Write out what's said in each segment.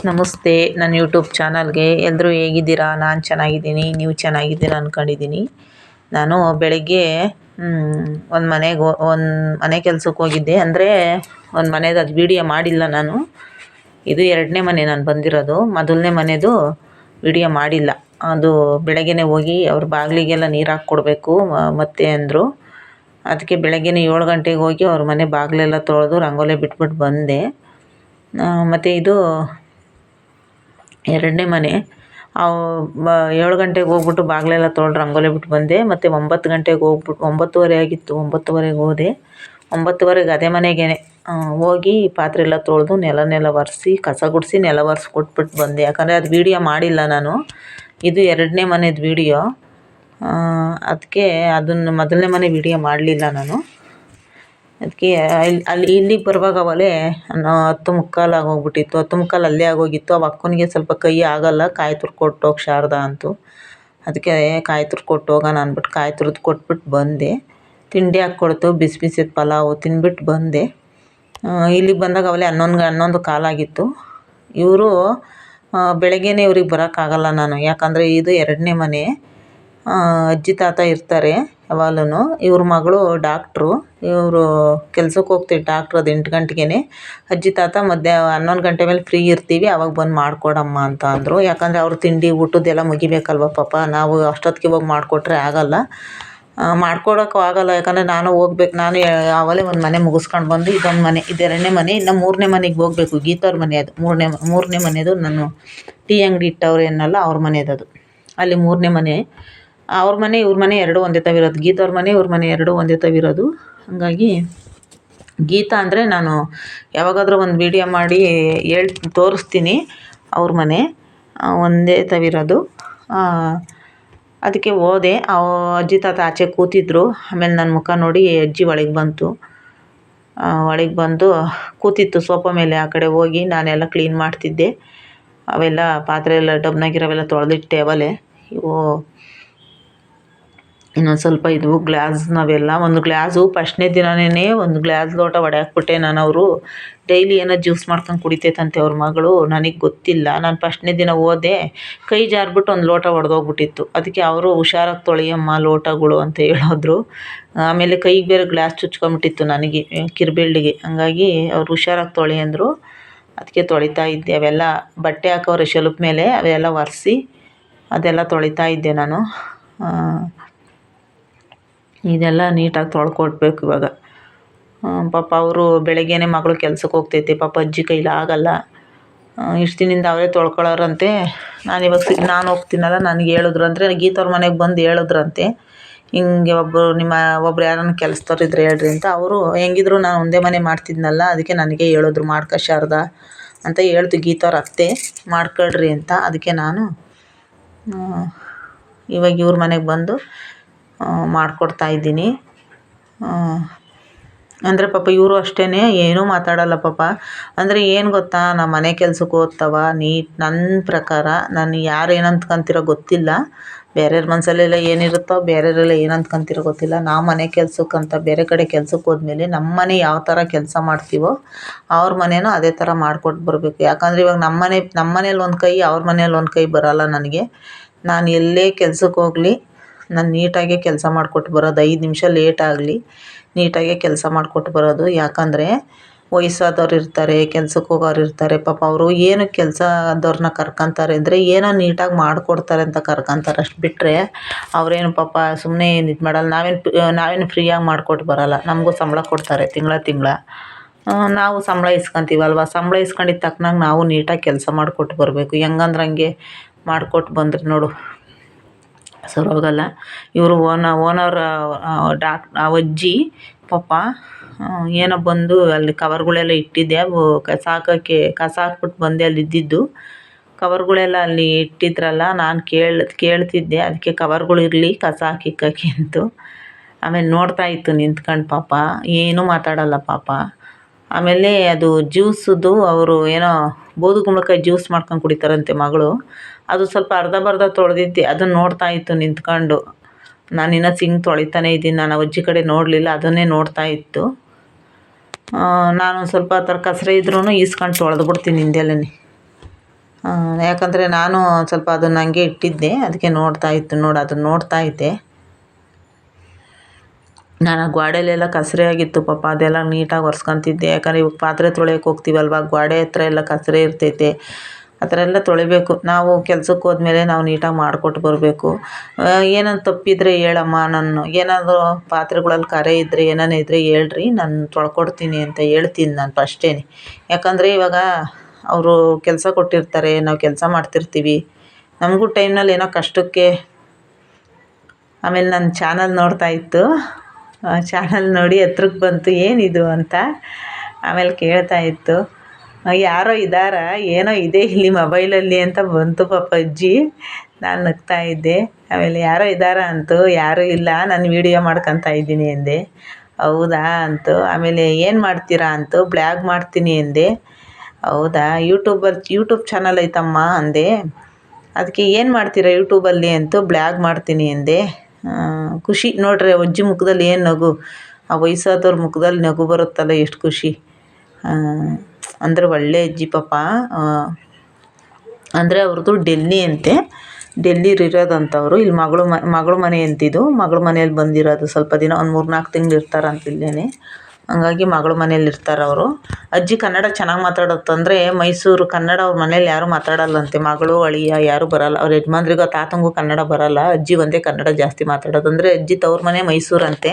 ನಮಸ್ತೆ, ನನ್ನ ಯೂಟ್ಯೂಬ್ ಚಾನಲ್ಗೆ ಎಲ್ಲರೂ ಹೇಗಿದ್ದೀರಾ? ನಾನು ಚೆನ್ನಾಗಿದ್ದೀನಿ, ನೀವು ಚೆನ್ನಾಗಿದ್ದೀರಾ ಅಂದ್ಕೊಂಡಿದ್ದೀನಿ. ನಾನು ಬೆಳಗ್ಗೆ ಒಂದು ಮನೆ ಕೆಲ್ಸಕ್ಕೆ ಹೋಗಿದ್ದೆ. ಅಂದರೆ ಒಂದು ಮನೆದು ಅದು ವೀಡಿಯೋ ಮಾಡಿಲ್ಲ ನಾನು. ಇದು ಎರಡನೇ ಮನೆ ನಾನು ಬಂದಿರೋದು. ಮೊದಲನೇ ಮನೆದು ವೀಡಿಯೋ ಮಾಡಿಲ್ಲ. ಅದು ಬೆಳಗ್ಗೆನೇ ಹೋಗಿ ಅವ್ರ ಬಾಗಿಲಿಗೆಲ್ಲ ನೀರು ಹಾಕ್ಕೊಡ್ಬೇಕು ಮತ್ತೆ ಅಂದರು. ಅದಕ್ಕೆ ಬೆಳಗ್ಗೆನೇ 7 ಗಂಟೆಗೆ ಹೋಗಿ ಅವ್ರ ಮನೆ ಬಾಗಿಲೆಲ್ಲ ತೊಳೆದು ರಂಗೋಲಿ ಬಿಟ್ಬಿಟ್ಟು ಬಂದೆ. ಮತ್ತು ಇದು ಎರಡನೇ ಮನೆ. 7 ಗಂಟೆಗೆ ಹೋಗ್ಬಿಟ್ಟು ಬಾಗಿಲೆಲ್ಲ ತೊಳೆದು ರಂಗೋಲಿ ಬಿಟ್ಟು ಬಂದೆ. ಮತ್ತು 9 ಗಂಟೆಗೆ ಹೋಗ್ಬಿಟ್ಟು 9:30 ಆಗಿತ್ತು, 9:30ಗೆ ಹೋದೆ. 9:30ಗೆ ಅದೇ ಮನೆಗೆ ಹೋಗಿ ಪಾತ್ರೆ ಎಲ್ಲ ತೊಳೆದು ನೆಲ ಒರೆಸಿ ಕಸ ಗುಡಿಸಿ ನೆಲ ಒರೆಸಿ ಕೊಟ್ಬಿಟ್ಟು ಬಂದೆ. ಯಾಕಂದರೆ ಅದು ವೀಡಿಯೋ ಮಾಡಿಲ್ಲ ನಾನು. ಇದು ಎರಡನೇ ಮನೆದು ವೀಡಿಯೋ. ಅದಕ್ಕೆ ಅದನ್ನು ಮೊದಲನೇ ಮನೆ ವೀಡಿಯೋ ಮಾಡಲಿಲ್ಲ ನಾನು. ಅದಕ್ಕೆ ಇಲ್ಲಿಗೆ ಬರುವಾಗ ಅವಲೇ 10:15 ಆಗೋಗ್ಬಿಟ್ಟಿತ್ತು. 10:15 ಅಲ್ಲೇ ಆಗೋಗಿತ್ತು. ಆ ಅಕ್ಕನಿಗೆ ಸ್ವಲ್ಪ ಕೈ ಆಗಲ್ಲ, ಕಾಯಿ ತುರ್ಕೊಟ್ಟು ಹೋಗಿ ಶಾರದಾ ಅಂತು. ಅದಕ್ಕೆ ಕಾಯಿ ತುರ್ಕೊಟ್ಟು ಹೋಗೋಣ ಅಂದ್ಬಿಟ್ಟು ಕಾಯಿ ತುರಿದು ಕೊಟ್ಬಿಟ್ಟು ಬಂದೆ. ತಿಂಡಿ ಹಾಕ್ಕೊಡ್ತು, ಬಿಸಿ ಬಿಸಿದು ಪಲಾವು ತಿಂದ್ಬಿಟ್ಟು ಬಂದೆ. ಇಲ್ಲಿಗೆ ಬಂದಾಗ ಅವಲೇ 11 ಕಾಲಾಗಿತ್ತು. ಇವರು ಬೆಳಗ್ಗೆನೇ ಇವ್ರಿಗೆ ಬರೋಕ್ಕಾಗಲ್ಲ ನಾನು, ಯಾಕಂದರೆ ಇದು ಎರಡನೇ ಮನೆ. ಅಜ್ಜಿ ತಾತ ಇರ್ತಾರೆ ಯಾವಾಗಲೂ. ಇವ್ರ ಮಗಳು ಡಾಕ್ಟ್ರು. ಇವರು ಕೆಲ್ಸಕ್ಕೆ ಹೋಗ್ತೀವಿ ಡಾಕ್ಟ್ರು. ಅದು 8 ಗಂಟೆಗೇ. ಅಜ್ಜಿ ತಾತ 11 ಗಂಟೆ ಮೇಲೆ ಫ್ರೀ ಇರ್ತೀವಿ, ಅವಾಗ ಬಂದು ಮಾಡಿಕೊಡಮ್ಮ ಅಂತ ಅಂದರು. ಯಾಕಂದರೆ ಅವ್ರು ತಿಂಡಿ ಊಟದ್ದೆಲ್ಲ ಮುಗಿಬೇಕಲ್ವ ಪಾಪ. ನಾವು ಅಷ್ಟೊತ್ತಿಗೆ ಹೋಗಿ ಮಾಡಿಕೊಟ್ರೆ ಆಗಲ್ಲ, ಮಾಡ್ಕೊಡೋಕ್ಕೂ ಆಗಲ್ಲ. ಯಾಕಂದರೆ ನಾನು ಹೋಗ್ಬೇಕು. ನಾನು ಅವಲೇ ಒಂದು ಮನೆ ಮುಗಿಸ್ಕೊಂಡು ಬಂದು ಇದೊಂದು ಮನೆ, ಇದು ಎರಡನೇ ಮನೆ. ಇನ್ನು 3ನೇ ಮನೆಗೆ ಹೋಗಬೇಕು. ಗೀತವ್ರ ಮನೆ ಅದು. ಮೂರನೇ ಮನೆದು. ನಾನು ಟೀ ಅಂಗಡಿ ಇಟ್ಟವ್ರು ಏನಲ್ಲ, ಅವ್ರ ಮನೆಯದು. ಅಲ್ಲಿ 3ನೇ ಮನೆ. ಅವ್ರ ಮನೆ ಇವ್ರ ಮನೆ ಎರಡೂ ಒಂದೇ ತವಿರೋದು. ಗೀತವ್ರ ಮನೆ ಇವ್ರ ಮನೆ ಎರಡೂ ಒಂದೇ ತವಿರೋದು. ಹಾಗಾಗಿ ಗೀತಾ ಅಂದರೆ ನಾನು ಯಾವಾಗಾದರೂ ಒಂದು ವೀಡಿಯೋ ಮಾಡಿ ತೋರಿಸ್ತೀನಿ. ಅವ್ರ ಮನೆ ಒಂದೇ ತವಿರೋದು. ಅದಕ್ಕೆ ಹೋದೆ. ಅಜ್ಜಿ ತಾತ ಆಚೆ ಕೂತಿದ್ರು. ಆಮೇಲೆ ನನ್ನ ಮುಖ ನೋಡಿ ಅಜ್ಜಿ ಒಳಗೆ ಬಂತು. ಒಳಗೆ ಬಂದು ಕೂತಿತ್ತು ಸೋಫಾ ಮೇಲೆ. ಆ ಕಡೆ ಹೋಗಿ ನಾನೆಲ್ಲ ಕ್ಲೀನ್ ಮಾಡ್ತಿದ್ದೆ. ಅವೆಲ್ಲ ಪಾತ್ರೆ ಎಲ್ಲ ಡಬ್ನಾಗಿರೋವೆಲ್ಲ ತೊಳೆದಿಟ್ಟೆ ಅವಲೇ. ಇವು ಇನ್ನೊಂದು ಸ್ವಲ್ಪ ಇದು ಗ್ಲಾಸ್ನವೆಲ್ಲ. ಒಂದು ಗ್ಲಾಸು ಫಸ್ಟ್ನೇ ದಿನವೇ ಒಂದು ಗ್ಲಾಸ್ ಲೋಟ ಒಡೆಯಾಕ್ಬಿಟ್ಟೆ ನಾನು. ಅವರು ಡೈಲಿ ಏನೋ ಜ್ಯೂಸ್ ಮಾಡ್ಕೊಂಡು ಕುಡಿತೈತಂತೆ ಅವ್ರ ಮಗಳು, ನನಗೆ ಗೊತ್ತಿಲ್ಲ. ನಾನು ಫಸ್ಟ್ನೇ ದಿನ ಹೋದೆ, ಕೈ ಜಾರ್ಬಿಟ್ಟು ಒಂದು ಲೋಟ ಒಡೆದೋಗ್ಬಿಟ್ಟಿತ್ತು. ಅದಕ್ಕೆ ಅವರು ಹುಷಾರಾಗಿ ತೊಳೆಯಮ್ಮ ಲೋಟಗಳು ಅಂತ ಹೇಳಿದ್ರು. ಆಮೇಲೆ ಕೈಗೆ ಬೇರೆ ಗ್ಲಾಸ್ ಚುಚ್ಕೊಂಬಿಟ್ಟಿತ್ತು ನನಗೆ, ಕಿರ್ಬೆಳ್ಳಿಗೆ. ಹಂಗಾಗಿ ಅವ್ರು ಹುಷಾರಾಗಿ ತೊಳೆ ಅಂದರು. ಅದಕ್ಕೆ ತೊಳಿತಾ ಇದ್ದೆ. ಅವೆಲ್ಲ ಬಟ್ಟೆ ಹಾಕೋರೆ ಶೆಲ್ಫ್ ಮೇಲೆ, ಅವೆಲ್ಲ ಒರೆಸಿ ಅದೆಲ್ಲ ತೊಳಿತಾ ಇದ್ದೆ ನಾನು. ಇದೆಲ್ಲ ನೀಟಾಗಿ ತೊಳ್ಕೊಡ್ಬೇಕು ಇವಾಗ. ಪಾಪ ಅವರು ಬೆಳಗ್ಗೆನೇ ಮಗಳು ಕೆಲ್ಸಕ್ಕೆ ಹೋಗ್ತೈತೆ. ಪಾಪ ಅಜ್ಜಿ ಕೈಲಿ ಆಗಲ್ಲ. ಇಷ್ಟು ದಿನದಿಂದ ಅವರೇ ತೊಳ್ಕೊಳ್ಳೋರಂತೆ. ನಾನು ಹೋಗ್ತೀನಲ್ಲ, ನನಗೆ ಹೇಳಿದ್ರು ಅಂದರೆ ಗೀತವ್ರ ಮನೆಗೆ ಬಂದು ಹೇಳಿದ್ರಂತೆ, ಹಿಂಗೆ ಒಬ್ರು ಯಾರನ್ನ ಕೆಲಸದವ್ರು ಇದ್ರೆ ಹೇಳ್ರಿ ಅಂತ. ಅವರು ಹೆಂಗಿದ್ರು ನಾನು ಒಂದೇ ಮನೆ ಮಾಡ್ತಿದ್ನಲ್ಲ, ಅದಕ್ಕೆ ನನಗೆ ಹೇಳಿದ್ರು ಮಾಡ್ಕೊ ಶಾರದಾ ಅಂತ ಹೇಳ್ತು ಗೀತವ್ರ ಅತ್ತೆ, ಮಾಡ್ಕೊಳ್ರಿ ಅಂತ. ಅದಕ್ಕೆ ನಾನು ಇವಾಗ ಇವ್ರ ಮನೆಗೆ ಬಂದು ಮಾಡಿಕೊಡ್ತಾಯಿದ್ದೀನಿ. ಅಂದರೆ ಪಾಪ ಇವರು ಅಷ್ಟೇ ಏನೂ ಮಾತಾಡಲ್ಲ ಪಾಪ. ಅಂದರೆ ಏನು ಗೊತ್ತಾ, ನಮ್ಮ ಮನೆ ಕೆಲ್ಸಕ್ಕೆ ಹೋಗ್ತಾವ ನನ್ನ ಪ್ರಕಾರ. ನಾನು ಯಾರು ಏನು ಅಂದ್ಕೊಂತಿರೋ ಗೊತ್ತಿಲ್ಲ, ಬೇರೆಯವ್ರ ಮನಸ್ಸಲ್ಲೆಲ್ಲ ಏನಿರುತ್ತೋ, ಬೇರೆಯವರೆಲ್ಲ ಏನು ಅಂದ್ಕೊಂತಿರೋ ಗೊತ್ತಿಲ್ಲ. ನಾವು ಮನೆ ಕೆಲ್ಸಕ್ಕಂತ ಬೇರೆ ಕಡೆ ಕೆಲ್ಸಕ್ಕೆ ಹೋದ್ಮೇಲೆ ನಮ್ಮ ಮನೆ ಯಾವ ಥರ ಕೆಲಸ ಮಾಡ್ತೀವೋ ಅವ್ರ ಮನೇನೂ ಅದೇ ಥರ ಮಾಡಿಕೊಟ್ಟು ಬರಬೇಕು. ಯಾಕಂದರೆ ಇವಾಗ ನಮ್ಮ ಮನೇಲಿ ಒಂದು ಕೈ, ಅವ್ರ ಮನೇಲಿ ಒಂದು ಕೈ ಬರೋಲ್ಲ ನನಗೆ. ನಾನು ಎಲ್ಲೇ ಕೆಲ್ಸಕ್ಕೆ ಹೋಗಲಿ, ನಾನು ನೀಟಾಗೆ ಕೆಲಸ ಮಾಡಿಕೊಟ್ಟು ಬರೋದು. 5 ನಿಮಿಷ ಲೇಟ್ ಆಗಲಿ ನೀಟಾಗೆ ಕೆಲಸ ಮಾಡಿಕೊಟ್ಟು ಬರೋದು. ಯಾಕಂದರೆ ವಯಸ್ಸಾದವ್ರು ಇರ್ತಾರೆ, ಕೆಲ್ಸಕ್ಕೆ ಹೋಗೋರು ಇರ್ತಾರೆ. ಪಾಪ ಅವರು ಏನು ಕೆಲಸದವ್ರನ್ನ ಕರ್ಕೊತಾರೆ ಅಂದರೆ ಏನೋ ನೀಟಾಗಿ ಮಾಡಿಕೊಡ್ತಾರೆ ಅಂತ ಕರ್ಕೊತಾರೆ. ಅಷ್ಟು ಬಿಟ್ಟರೆ ಅವರೇನು ಪಾಪ ಸುಮ್ಮನೆ ಏನು ಇದು ಮಾಡಲ್ಲ. ನಾವೇನು ಫ್ರೀಯಾಗಿ ಮಾಡಿಕೊಟ್ಟು ಬರೋಲ್ಲ. ನಮಗೂ ಸಂಬಳ ಕೊಡ್ತಾರೆ ತಿಂಗಳ. ನಾವು ಸಂಬಳ ಇಸ್ಕೊತೀವಲ್ವ, ಸಂಬಳ ಇಸ್ಕೊಂಡಿದ್ದ ತಕ್ಕನಾಗ ನಾವು ನೀಟಾಗಿ ಕೆಲಸ ಮಾಡಿಕೊಟ್ಟು ಬರಬೇಕು. ಹೆಂಗಂದ್ರೆ ಹಂಗೆ ಮಾಡಿಕೊಟ್ಟು ಬಂದರೆ ನೋಡು ಸರೋಗಲ್ಲ. ಇವರು ಓನರ್ ಅಜ್ಜಿ ಪಾಪ ಏನೋ ಬಂದು ಅಲ್ಲಿ ಕವರ್ಗಳೆಲ್ಲ ಇಟ್ಟಿದ್ದೆ. ಅವು ಕಸ ಹಾಕ್ಬಿಟ್ಟು ಬಂದೆ. ಅಲ್ಲಿ ಇದ್ದಿದ್ದು ಕವರ್ಗಳೆಲ್ಲ ಅಲ್ಲಿ ಇಟ್ಟಿದ್ರಲ್ಲ, ನಾನು ಕೇಳ್ತಿದ್ದೆ. ಅದಕ್ಕೆ ಕವರ್ಗಳು ಇರಲಿ ಕಸ ಹಾಕಿ ಅಂತು. ಆಮೇಲೆ ನೋಡ್ತಾ ಇತ್ತು ನಿಂತ್ಕೊಂಡು ಪಾಪ, ಏನೂ ಮಾತಾಡಲ್ಲ ಪಾಪ. ಆಮೇಲೆ ಅದು ಜ್ಯೂಸದ್ದು ಅವರು ಏನೋ ಬೂದುಗುಂಬಳಕಾಯಿ ಜ್ಯೂಸ್ ಮಾಡ್ಕೊಂಡು ಕುಡಿತಾರಂತೆ ಮಗಳು. ಅದು ಸ್ವಲ್ಪ ಅರ್ಧ ತೊಳೆದಿದ್ದೆ, ಅದನ್ನು ನೋಡ್ತಾ ಇತ್ತು ನಿಂತ್ಕೊಂಡು. ನಾನು ಇನ್ನೂ ಸಿಂಕ್ ತೊಳಿತಾನೇ ಇದ್ದೀನಿ. ನಾನು ಅಜ್ಜಿ ಕಡೆ ನೋಡಲಿಲ್ಲ, ಅದನ್ನೇ ನೋಡ್ತಾ ಇತ್ತು. ನಾನು ಸ್ವಲ್ಪ ಆ ಥರ ಕಸರೆ ಇದ್ರೂ ಈಸ್ಕೊಂಡು ತೊಳೆದು ಬಿಡ್ತೀನಿ ಹಿಂದೆಲೇ. ಯಾಕಂದರೆ ನಾನು ಸ್ವಲ್ಪ ಅದನ್ನು ಹಂಗೆ ಇಟ್ಟಿದ್ದೆ, ಅದಕ್ಕೆ ಅದನ್ನು ನೋಡ್ತಾ ಇದ್ದೆ. ನಾನು ಆ ಗೋಡೆಲೆಲ್ಲ ಕಸರೆ ಆಗಿತ್ತು ಪಾಪ, ಅದೆಲ್ಲ ನೀಟಾಗಿ ಒರೆಸ್ಕೊತಿದ್ದೆ. ಯಾಕಂದರೆ ಇವಾಗ ಪಾತ್ರೆ ತೊಳೆಯೋಕೆ ಹೋಗ್ತೀವಲ್ವ, ಗೋಡೆ ಹತ್ರ ಎಲ್ಲ ಕಸರೆ ಇರ್ತೈತೆ, ಆ ಥರ ಎಲ್ಲ ತೊಳಿಬೇಕು. ನಾವು ಕೆಲ್ಸಕ್ಕೆ ಹೋದ್ಮೇಲೆ ನಾವು ನೀಟಾಗಿ ಮಾಡಿಕೊಟ್ಟು ಬರಬೇಕು. ಏನಾದ್ರು ತಪ್ಪಿದರೆ ಹೇಳಮ್ಮ, ನಾನು ಏನಾದರೂ ಪಾತ್ರೆಗಳಲ್ಲಿ ಕರೆ ಇದ್ದರೆ ಏನಾನ ಇದ್ದರೆ ಹೇಳ್ರಿ, ನಾನು ತೊಳ್ಕೊಡ್ತೀನಿ ಅಂತ ಹೇಳ್ತೀನಿ ನಾನು ಫಸ್ಟೇ. ಯಾಕಂದರೆ ಇವಾಗ ಅವರು ಕೆಲಸ ಕೊಟ್ಟಿರ್ತಾರೆ, ನಾವು ಕೆಲಸ ಮಾಡ್ತಿರ್ತೀವಿ, ನಮಗೂ ಟೈಮ್ನಲ್ಲಿ ಏನೋ ಕಷ್ಟಕ್ಕೆ. ಆಮೇಲೆ ನನ್ನ ಚಾನಲ್ ನೋಡ್ತಾ ಇತ್ತು, ಚಾನಲ್ ನೋಡಿ ಹತ್ರಕ್ಕೆ ಬಂತು, ಏನಿದು ಅಂತ. ಆಮೇಲೆ ಕೇಳ್ತಾ ಇತ್ತು, ಯಾರೋ ಇದ್ದಾರಾ, ಏನೋ ಇದೆ ಇಲ್ಲಿ ಮೊಬೈಲಲ್ಲಿ ಅಂತ ಬಂತು ಪಾಪ ಅಜ್ಜಿ. ನಾನು ನಗ್ತಾ ಇದ್ದೆ. ಆಮೇಲೆ ಯಾರೋ ಇದ್ದಾರಾ ಅಂತು, ಯಾರೂ ಇಲ್ಲ, ನಾನು ವೀಡಿಯೋ ಮಾಡ್ಕೊತಾ ಇದ್ದೀನಿ ಎಂದೆ. ಹೌದಾ ಅಂತು. ಆಮೇಲೆ ಏನು ಮಾಡ್ತೀರಾ ಅಂತು, ಬ್ಲಾಗ್ ಮಾಡ್ತೀನಿ ಎಂದೆ. ಹೌದಾ, ಯೂಟ್ಯೂಬ್ ಚಾನಲ್ ಐತಮ್ಮ ಅಂದೆ. ಅದಕ್ಕೆ ಏನು ಮಾಡ್ತೀರಾ ಯೂಟ್ಯೂಬಲ್ಲಿ ಅಂತು, ಬ್ಲಾಗ್ ಮಾಡ್ತೀನಿ ಎಂದೆ. ಖುಷಿ ನೋಡ್ರಿ ಅಜ್ಜಿ ಮುಖದಲ್ಲಿ ಏನು ನಗು, ಆ ವಯಸ್ಸಾದವ್ರ ಮುಖದಲ್ಲಿ ನಗು ಬರುತ್ತಲ್ಲ, ಎಷ್ಟು ಖುಷಿ. ಅಂದರೆ ಒಳ್ಳೆ ಅಜ್ಜಿ ಪಾಪ. ಅಂದರೆ ಅವ್ರದ್ದು ಡೆಲ್ಲಿ ಅಂತೆ, ಡೆಲ್ಲಿಲಿರೋದಂಥವ್ರು. ಇಲ್ಲಿ ಮಗಳು ಮನೆ ಅಂತಿದ್ದು, ಮಗಳ ಮನೇಲಿ ಬಂದಿರೋದು. ಸ್ವಲ್ಪ ದಿನ ಒಂದು 3-4 ತಿಂಗಳು ಇರ್ತಾರಂತ ಇಲ್ಲೇ. ಹಂಗಾಗಿ ಮಗಳ ಮನೇಲಿ ಇರ್ತಾರೆ ಅವರು. ಅಜ್ಜಿ ಕನ್ನಡ ಚೆನ್ನಾಗಿ ಮಾತಾಡುತ್ತಂದರೆ, ಮೈಸೂರು ಕನ್ನಡ ಅವ್ರ ಮನೇಲಿ ಯಾರೂ ಮಾತಾಡಲ್ಲಂತೆ. ಮಗಳು ಅಳಿಯ ಯಾರೂ ಬರಲ್ಲ, ಅವ್ರ ಯಜಮಾನ್ರಿಗೂ ತಾತಂಗೂ ಕನ್ನಡ ಬರಲ್ಲ. ಅಜ್ಜಿ ಒಂದೇ ಕನ್ನಡ ಜಾಸ್ತಿ ಮಾತಾಡೋದು. ಅಂದರೆ ಅಜ್ಜಿ ತವ್ರ ಮನೆ ಮೈಸೂರಂತೆ,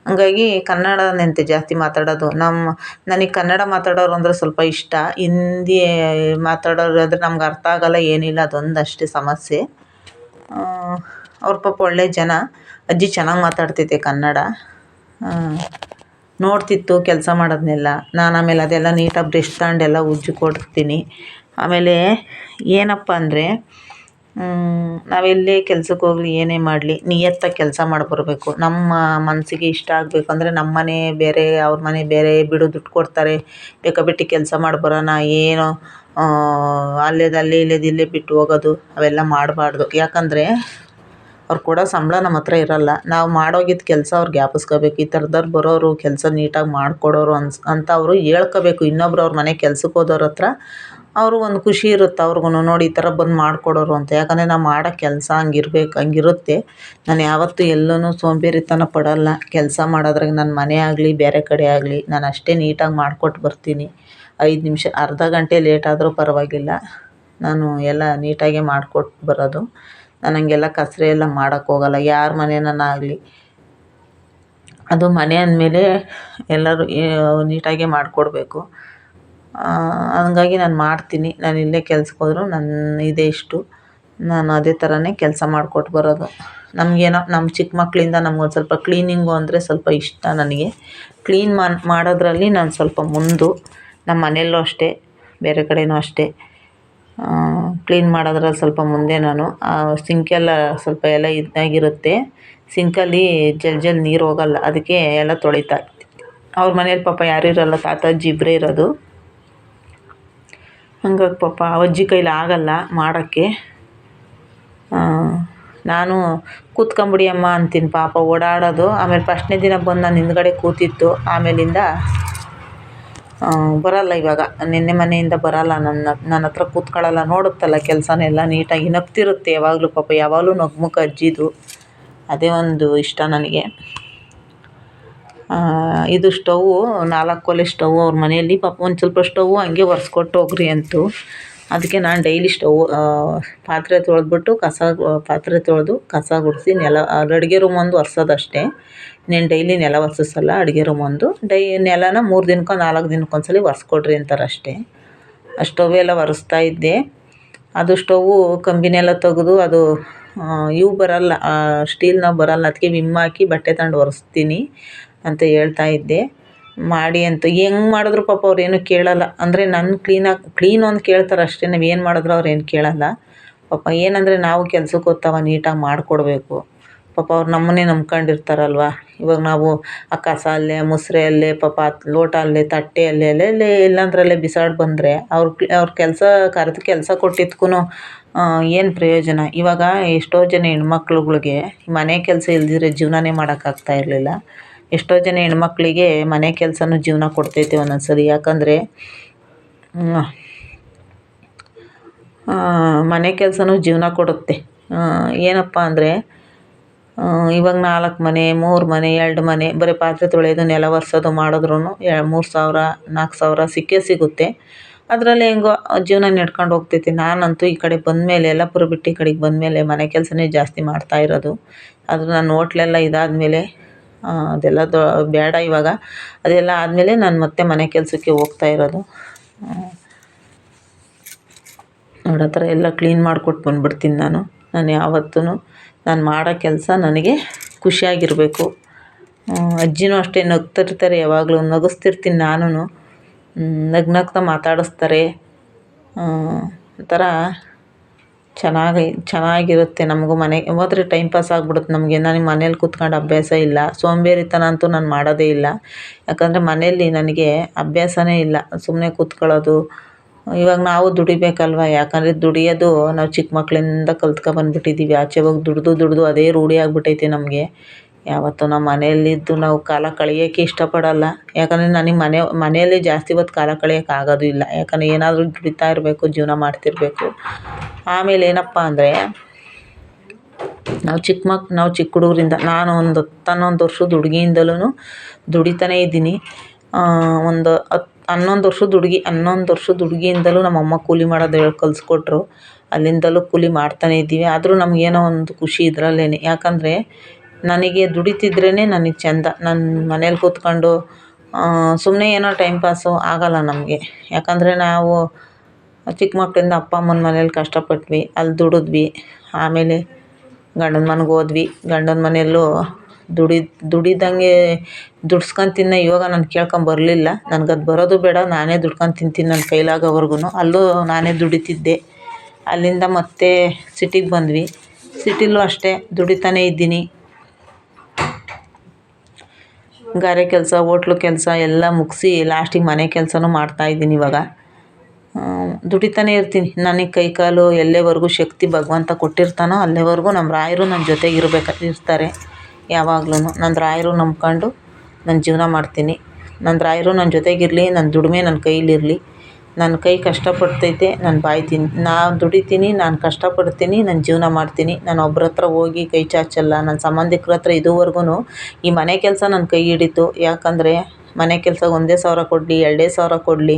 ಹಂಗಾಗಿ ಕನ್ನಡನಂತೆ ಜಾಸ್ತಿ ಮಾತಾಡೋದು. ನನಗೆ ಕನ್ನಡ ಮಾತಾಡೋರು ಅಂದರೆ ಸ್ವಲ್ಪ ಇಷ್ಟ. ಹಿಂದಿ ಮಾತಾಡೋರು ಆದರೆ ನಮ್ಗೆ ಅರ್ಥ ಆಗೋಲ್ಲ, ಏನಿಲ್ಲ, ಅದೊಂದು ಅಷ್ಟೇ ಸಮಸ್ಯೆ. ಅವ್ರ ಪಾಪ ಒಳ್ಳೆ ಜನ. ಅಜ್ಜಿ ಚೆನ್ನಾಗಿ ಮಾತಾಡ್ತೈತೆ ಕನ್ನಡ. ನೋಡ್ತಿತ್ತು ಕೆಲಸ ಮಾಡೋದನ್ನೆಲ್ಲ. ನಾನು ಆಮೇಲೆ ಅದೆಲ್ಲ ನೀಟಾಗಿ ಬ್ರಷ್ ತಗೊಂಡೆಲ್ಲ ಉಜ್ಜಿ ಕೊಡ್ತೀನಿ. ಆಮೇಲೆ ಏನಪ್ಪ ಅಂದರೆ, ನಾವೆಲ್ಲೇ ಕೆಲ್ಸಕ್ಕೆ ಹೋಗಲಿ, ಏನೇ ಮಾಡಲಿ, ನಿಯತ್ತಾಗಿ ಕೆಲಸ ಮಾಡಿಬರ್ಬೇಕು. ನಮ್ಮ ಮನಸ್ಸಿಗೆ ಇಷ್ಟ ಆಗಬೇಕು. ಅಂದರೆ ನಮ್ಮ ಮನೆ ಬೇರೆ, ಅವ್ರ ಮನೆ ಬೇರೆ, ಬಿಡು ದುಡ್ಡು ಕೊಡ್ತಾರೆ ಬೇಕಾಬಿಟ್ಟಿ ಕೆಲಸ ಮಾಡಿ ಬರೋಣ, ಏನೋ ಅಲ್ಲೇ ಇಲ್ಲೇ ಬಿಟ್ಟು ಹೋಗೋದು, ಅವೆಲ್ಲ ಮಾಡಬಾರ್ದು. ಯಾಕಂದರೆ ಅವ್ರು ಕೊಡೋ ಸಂಬಳ ನಮ್ಮ ಹತ್ರ ಇರೋಲ್ಲ. ನಾವು ಮಾಡೋಗಿದ್ದ ಕೆಲಸ ಅವ್ರು ಜ್ಞಾಪಿಸ್ಕೋಬೇಕು. ಈ ಥರದವ್ರು ಬರೋರು, ಕೆಲಸ ನೀಟಾಗಿ ಮಾಡಿಕೊಡೋರು ಅಂತ ಅವರು ಹೇಳ್ಕೋಬೇಕು. ಇನ್ನೊಬ್ರು ಅವ್ರ ಮನೆ ಕೆಲ್ಸಕ್ಕೆ ಹೋದವ್ರ ಹತ್ರ ಅವರು ಒಂದು ಖುಷಿ ಇರುತ್ತೆ ಅವ್ರಿಗೂ, ನೋಡಿ ಈ ಥರ ಬಂದು ಮಾಡಿಕೊಡೋರು ಅಂತ. ಯಾಕಂದರೆ ನಾವು ಮಾಡೋ ಕೆಲಸ ಹಂಗಿರುತ್ತೆ. ನಾನು ಯಾವತ್ತೂ ಎಲ್ಲೂ ಸೋಂಬೇರಿತನ ಪಡೋಲ್ಲ. ಕೆಲಸ ಮಾಡೋದ್ರಾಗ ನನ್ನ ಮನೆ ಆಗಲಿ ಬೇರೆ ಕಡೆ ಆಗಲಿ, ನಾನು ಅಷ್ಟೇ ನೀಟಾಗಿ ಮಾಡಿಕೊಟ್ಟು ಬರ್ತೀನಿ. 5 ನಿಮಿಷ, ಅರ್ಧ ಗಂಟೆ ಲೇಟ್ ಆದರೂ ಪರವಾಗಿಲ್ಲ, ನಾನು ಎಲ್ಲ ನೀಟಾಗೆ ಮಾಡಿಕೊಟ್ಟು ಬರೋದು. ನಾನು ಹಂಗೆಲ್ಲ ಕಸರೆ ಎಲ್ಲ ಮಾಡೋಕ್ಕೆ ಹೋಗಲ್ಲ, ಯಾರ ಮನೆಯನ್ನಾಗಲಿ. ಅದು ಮನೆ ಅಂದಮೇಲೆ ಎಲ್ಲರೂ ನೀಟಾಗೆ ಮಾಡಿಕೊಡ್ಬೇಕು. ಹಂಗಾಗಿ ನಾನು ಮಾಡ್ತೀನಿ. ನಾನು ಇಲ್ಲೇ ಕೆಲ್ಸಕ್ಕೆ ಹೋದರೂ ಇದೇ ಇಷ್ಟು, ನಾನು ಅದೇ ಥರನೇ ಕೆಲಸ ಮಾಡಿಕೊಟ್ಟು ಬರೋದು. ನಮಗೇನೋ ನಮ್ಮ ಚಿಕ್ಕ ಮಕ್ಕಳಿಂದ ನಮ್ಗೊಂದು ಸ್ವಲ್ಪ ಕ್ಲೀನಿಂಗು ಅಂದರೆ ಸ್ವಲ್ಪ ಇಷ್ಟ ನನಗೆ. ಕ್ಲೀನ್ ಮಾಡೋದ್ರಲ್ಲಿ ನಾನು ಸ್ವಲ್ಪ ಮುಂದು. ನಮ್ಮ ಮನೆಯಲ್ಲೂ ಅಷ್ಟೇ, ಬೇರೆ ಕಡೆಯೂ ಅಷ್ಟೇ. ಕ್ಲೀನ್ ಮಾಡೋದ್ರಲ್ಲಿ ಸ್ವಲ್ಪ ಮುಂದೆ ನಾನು. ಸಿಂಕೆಲ್ಲ ಸ್ವಲ್ಪ ಎಲ್ಲ ಇದಾಗಿರುತ್ತೆ, ಸಿಂಕಲ್ಲಿ ಜಲ್ ನೀರು ಹೋಗಲ್ಲ, ಅದಕ್ಕೆ ಎಲ್ಲ ತೊಳಿತಾ ಇರ್ತೀನಿ. ಅವ್ರ ಮನೇಲಿ ಪಾಪ ಯಾರೂ ಇರೋಲ್ಲ, ತಾತ ಅಜ್ಜಿ ಇಬ್ಬರೇ ಇರೋದು. ಹಂಗಾಗಿ ಪಾಪ ಅಜ್ಜಿ ಕೈಲಿ ಆಗೋಲ್ಲ ಮಾಡೋಕ್ಕೆ. ನಾನು ಕೂತ್ಕೊಂಬಿಡಿ ಅಮ್ಮ ಅಂತೀನಿ, ಪಾಪ ಓಡಾಡೋದು. ಆಮೇಲೆ ಫಸ್ಟ್ನೇ ದಿನ ಬಂದು ನಾನು ಹಿಂದ್ಗಡೆ ಕೂತಿತ್ತು, ಆಮೇಲಿಂದ ಬರೋಲ್ಲ. ಇವಾಗ ನಿನ್ನೆ ಮನೆಯಿಂದ ಬರೋಲ್ಲ, ನನ್ನ ಹತ್ರ ಕೂತ್ಕೊಳ್ಳಲ್ಲ. ನೋಡುತ್ತಲ್ಲ ಕೆಲಸನೆಲ್ಲ ನೀಟಾಗಿ ನಗ್ತಿರುತ್ತೆ ಯಾವಾಗಲೂ. ಪಾಪ ಯಾವಾಗಲೂ ನಗ್ಮುಖ ಅಜ್ಜಿದು, ಅದೇ ಒಂದು ಇಷ್ಟ ನನಗೆ. ಇದು ಸ್ಟವ್ವು 4 ಒಲೆ ಸ್ಟವ್ ಅವ್ರ ಮನೆಯಲ್ಲಿ. ಪಾಪ ಒಂದು ಸ್ವಲ್ಪ ಸ್ಟವ್ವು ಹಂಗೆ ಒರೆಸ್ಕೊಟ್ಟು ಹೋಗ್ರಿ ಅಂತು. ಅದಕ್ಕೆ ನಾನು ಡೈಲಿ ಪಾತ್ರೆ ತೊಳೆದ್ಬಿಟ್ಟು ಪಾತ್ರೆ ತೊಳೆದು ಕಸ ಗುಡಿಸಿ ಅಡುಗೆ ರೂಮ್ ಒಂದು ಒರೆಸೋದಷ್ಟೇ. నేను ಡೈಲಿ ನೆಲ ಒರೆಸಲ್ಲ, ಅಡುಗೆ ರೂಮ್ ಒಂದು ನೆಲನ 3 ದಿನಕ್ಕೋ 4 ದಿನಕ್ಕೊಂದ್ಸಲ ಒರೆಸ್ಕೊಡ್ರಿ ಅಂತಾರೆ ಅಷ್ಟೇ. ಆ ಸ್ಟವ್ ಎಲ್ಲ ಒರೆಸ್ತಾ ಇದ್ದೆ. ಅದು ಸ್ಟವ್ವು ಕಂಬಿನೆಲ್ಲ ತೆಗೆದು, ಅದು ಇವು ಬರೋಲ್ಲ, ಸ್ಟೀಲ್ನವು ಬರೋಲ್ಲ, ಅದಕ್ಕೆ ವಿಮ್ ಹಾಕಿ ಬಟ್ಟೆ ತಗೊಂಡು ಒರೆಸ್ತೀನಿ ಅಂತ ಹೇಳ್ತಾ ಇದ್ದೆ. ಮಾಡಿ ಅಂತ ಹೆಂಗೆ ಮಾಡಿದ್ರು ಪಾಪ ಅವ್ರೇನು ಕೇಳಲ್ಲ. ಅಂದರೆ ನನ್ನ ಕ್ಲೀನ್ ಒಂದು ಕೇಳ್ತಾರೆ ಅಷ್ಟೇ, ನಾವು ಏನು ಮಾಡಿದ್ರು ಅವ್ರು ಏನು ಕೇಳಲ್ಲ ಪಾಪ. ಏನಂದರೆ ನಾವು ಕೆಲ್ಸಕ್ಕೆ ಹೋಗ್ತಾವ, ನೀಟಾಗಿ ಮಾಡಿಕೊಡ್ಬೇಕು ಪಾಪ. ಅವ್ರು ನಮ್ಮನ್ನೇ ನಂಬ್ಕೊಂಡಿರ್ತಾರಲ್ವ. ಇವಾಗ ನಾವು ಆ ಕಸ ಅಲ್ಲೇ, ಮುಸ್ರೆ ಅಲ್ಲೇ, ಪಾಪ ಲೋಟ ಅಲ್ಲೇ, ತಟ್ಟೆ ಅಲ್ಲೇ ಇಲ್ಲಾಂದ್ರಲ್ಲೇ ಬಿಸಾಡಿ ಬಂದರೆ ಅವ್ರ ಕೆಲಸ ಕೊಟ್ಟಿದ್ದಕ್ಕೂ ಏನು ಪ್ರಯೋಜನ. ಇವಾಗ ಎಷ್ಟೋ ಜನ ಹೆಣ್ಮಕ್ಳುಗಳಿಗೆ ಮನೆ ಕೆಲಸ ಇಲ್ದಿದ್ರೆ ಜೀವನನೇ ಮಾಡೋಕ್ಕಾಗ್ತಾ ಇರಲಿಲ್ಲ. ಎಷ್ಟೋ ಜನ ಹೆಣ್ಮಕ್ಳಿಗೆ ಮನೆ ಕೆಲಸನೂ ಜೀವನ ಕೊಡ್ತೈತೆ ಒಂದೊಂದು ಸರಿ. ಯಾಕಂದರೆ ಮನೆ ಕೆಲಸನೂ ಜೀವನ ಕೊಡುತ್ತೆ. ಏನಪ್ಪ ಅಂದರೆ ಇವಾಗ 4 ಮನೆ 3 ಮನೆ 2 ಮನೆ ಬರೀ ಪಾತ್ರೆ ತೊಳೆಯೋದು ನೆಲ ಒರೆಸೋದು ಮಾಡಿದ್ರೂ 3,000 4,000 ಸಿಕ್ಕೇ ಸಿಗುತ್ತೆ. ಅದರಲ್ಲಿ ಹೆಂಗೋ ಜೀವನ ನಡ್ಕೊಂಡು ಹೋಗ್ತೈತಿ. ನಾನಂತೂ ಈ ಕಡೆ ಬಂದಮೇಲೆ ಯಲ್ಲಾಪುರ ಬಿಟ್ಟು ಈ ಕಡೆಗೆ ಬಂದಮೇಲೆ ಮನೆ ಕೆಲಸನೇ ಜಾಸ್ತಿ ಮಾಡ್ತಾ ಇರೋದು. ಅದು ನಾನು ಹೋಟ್ಲೆಲ್ಲ ಇದಾದಮೇಲೆ ಅದೆಲ್ಲ ಬೇಡ ಇವಾಗ. ಅದೆಲ್ಲ ಆದಮೇಲೆ ನಾನು ಮತ್ತೆ ಮನೆ ಕೆಲಸಕ್ಕೆ ಹೋಗ್ತಾ ಇರೋದು. ನೋಡಿ ಆ ಥರ ಎಲ್ಲ ಕ್ಲೀನ್ ಮಾಡಿಕೊಟ್ಟು ಬಂದುಬಿಡ್ತೀನಿ ನಾನು. ಯಾವತ್ತೂ ನಾನು ಮಾಡೋ ಕೆಲಸ ನನಗೆ ಖುಷಿಯಾಗಿರಬೇಕು. ಅಜ್ಜಿನೂ ಅಷ್ಟೇ ನಗ್ತಿರ್ತಾರೆ, ಯಾವಾಗಲೂ ನಗಿಸ್ತಿರ್ತೀನಿ ನಾನು. ನಗ್ನಗ್ತಾ ಮಾತಾಡಿಸ್ತಾರೆ. ಒಂಥರ ಚೆನ್ನಾಗಿರುತ್ತೆ ನಮಗೂ. ಮನೆಗೆ ಹೋದ್ರೆ ಟೈಮ್ ಪಾಸ್ ಆಗ್ಬಿಡುತ್ತೆ ನಮಗೆ. ನನಗೆ ಮನೇಲಿ ಕೂತ್ಕೊಂಡು ಅಭ್ಯಾಸ ಇಲ್ಲ. ಸೋಂಬೇರಿತನ ಅಂತೂ ನಾನು ಮಾಡೋದೇ ಇಲ್ಲ. ಯಾಕಂದರೆ ಮನೆಯಲ್ಲಿ ನನಗೆ ಅಭ್ಯಾಸನೇ ಇಲ್ಲ ಸುಮ್ಮನೆ ಕೂತ್ಕೊಳ್ಳೋದು. ಇವಾಗ ನಾವು ದುಡಿಬೇಕಲ್ವ, ಯಾಕಂದರೆ ದುಡಿಯೋದು ನಾವು ಚಿಕ್ಕ ಮಕ್ಕಳಿಂದ ಕಲ್ತ್ಕೊಬಂದ್ಬಿಟ್ಟಿದ್ದೀವಿ. ಆಚೆ ಹೋಗಿ ದುಡಿದು ಅದೇ ರೂಢಿ ಆಗ್ಬಿಟ್ಟೈತೆ ನಮಗೆ. ಯಾವತ್ತೂ ನಾವು ಮನೆಯಲ್ಲಿದ್ದು ನಾವು ಕಾಲ ಕಳೆಯೋಕ್ಕೆ ಇಷ್ಟಪಡಲ್ಲ. ಯಾಕಂದರೆ ನನಗೆ ಮನೆಯಲ್ಲಿ ಜಾಸ್ತಿ ಹೊತ್ತು ಕಾಲ ಕಳೆಯೋಕೆ ಆಗೋದು ಇಲ್ಲ. ಯಾಕಂದರೆ ಏನಾದರೂ ದುಡಿತಾ ಇರಬೇಕು, ಜೀವನ ಮಾಡ್ತಿರಬೇಕು. ಆಮೇಲೆ ಏನಪ್ಪ ಅಂದರೆ ನಾವು ಚಿಕ್ಕ ಹುಡುಗರಿಂದ ನಾನು ಒಂದು 11 ವರ್ಷದ ಹುಡುಗಿಯಿಂದಲೂ ದುಡಿತಾನೇ ಇದ್ದೀನಿ. ಒಂದು 11 ವರ್ಷದ ಹುಡುಗಿಯಿಂದಲೂ ನಮ್ಮಮ್ಮ ಕೂಲಿ ಮಾಡೋದು ಕಲಿಸ್ಕೊಟ್ರು. ಅಲ್ಲಿಂದಲೂ ಕೂಲಿ ಮಾಡ್ತಾನೇ ಇದ್ದೀವಿ. ಆದರೂ ನಮಗೇನೋ ಒಂದು ಖುಷಿ ಇದರಲ್ಲೇ. ಯಾಕಂದರೆ ನನಗೆ ದುಡಿತಿದ್ರೇ ನನಗೆ ಚೆಂದ. ನಾನು ಮನೇಲಿ ಕೂತ್ಕೊಂಡು ಸುಮ್ಮನೆ ಏನೋ ಟೈಮ್ ಪಾಸು ಆಗೋಲ್ಲ ನಮಗೆ. ಯಾಕಂದರೆ ನಾವು ಚಿಕ್ಕ ಮಕ್ಕಳಿಂದ ಅಪ್ಪ ಅಮ್ಮನ ಮನೇಲಿ ಕಷ್ಟಪಟ್ವಿ, ಅಲ್ಲಿ ದುಡಿದ್ವಿ. ಆಮೇಲೆ ಗಂಡನ ಮನೆಗೆ ಹೋದ್ವಿ. ಗಂಡನ ಮನೆಯಲ್ಲೂ ದುಡಿದಂಗೆ ದುಡ್ಸ್ಕೊಂಡು ತಿನ್ನೋ ಯೋಗ ನಾನು ಕೇಳ್ಕೊಂಬರಲಿಲ್ಲ. ನನಗದು ಬರೋದು ಬೇಡ, ನಾನೇ ದುಡ್ಕೊಂಡು ತಿಂತೀನಿ ನನ್ನ ಕೈಲಾಗೋವರೆಗೂ. ಅಲ್ಲೂ ನಾನೇ ದುಡಿತಿದ್ದೆ. ಅಲ್ಲಿಂದ ಮತ್ತೆ ಸಿಟಿಗೆ ಬಂದ್ವಿ. ಸಿಟಿಲೂ ಅಷ್ಟೇ ದುಡಿತಾನೇ ಇದ್ದೀನಿ. ಗಾರೆ ಕೆಲಸ, ಹೋಟ್ಲು ಕೆಲಸ ಎಲ್ಲ ಮುಗಿಸಿ ಲಾಸ್ಟಿಗೆ ಮನೆ ಕೆಲಸನೂ ಮಾಡ್ತಾಯಿದ್ದೀನಿ ಇವಾಗ. ದುಡಿತಾನೇ ಇರ್ತೀನಿ. ನನಗೆ ಕೈಕಾಲು ಎಲ್ಲಿವರೆಗೂ ಶಕ್ತಿ ಭಗವಂತ ಕೊಟ್ಟಿರ್ತಾನೋ ಅಲ್ಲಿವರೆಗೂ ನಮ್ಮ ರಾಯರು ನನ್ನ ಜೊತೆಗೆ ಇರ್ತಾರೆ ಯಾವಾಗ್ಲೂ. ನನ್ನ ರಾಯರು ನಂಬ್ಕೊಂಡು ನಾನು ಜೀವನ ಮಾಡ್ತೀನಿ. ನನ್ನ ರಾಯರು ನನ್ನ ಜೊತೆಗಿರಲಿ, ನನ್ನ ದುಡಿಮೆ ನನ್ನ ಕೈಲಿರಲಿ. ನನ್ನ ಕೈ ಕಷ್ಟಪಡ್ತೈತೆ, ನಾನು ನಾನು ದುಡಿತೀನಿ, ನಾನು ಕಷ್ಟಪಡ್ತೀನಿ, ನಾನು ಜೀವನ ಮಾಡ್ತೀನಿ. ನಾನು ಒಬ್ರ ಹತ್ರ ಹೋಗಿ ಕೈ ಚಾಚಲ್ಲ. ನನ್ನ ಸಂಬಂಧಿಕರ ಹತ್ರ ಇದುವರೆಗೂ ಈ ಮನೆ ಕೆಲಸ ನನ್ನ ಕೈ ಹಿಡಿತು. ಯಾಕಂದರೆ ಮನೆ ಕೆಲಸ 1,000 ಕೊಡಲಿ 2,000 ಕೊಡಲಿ,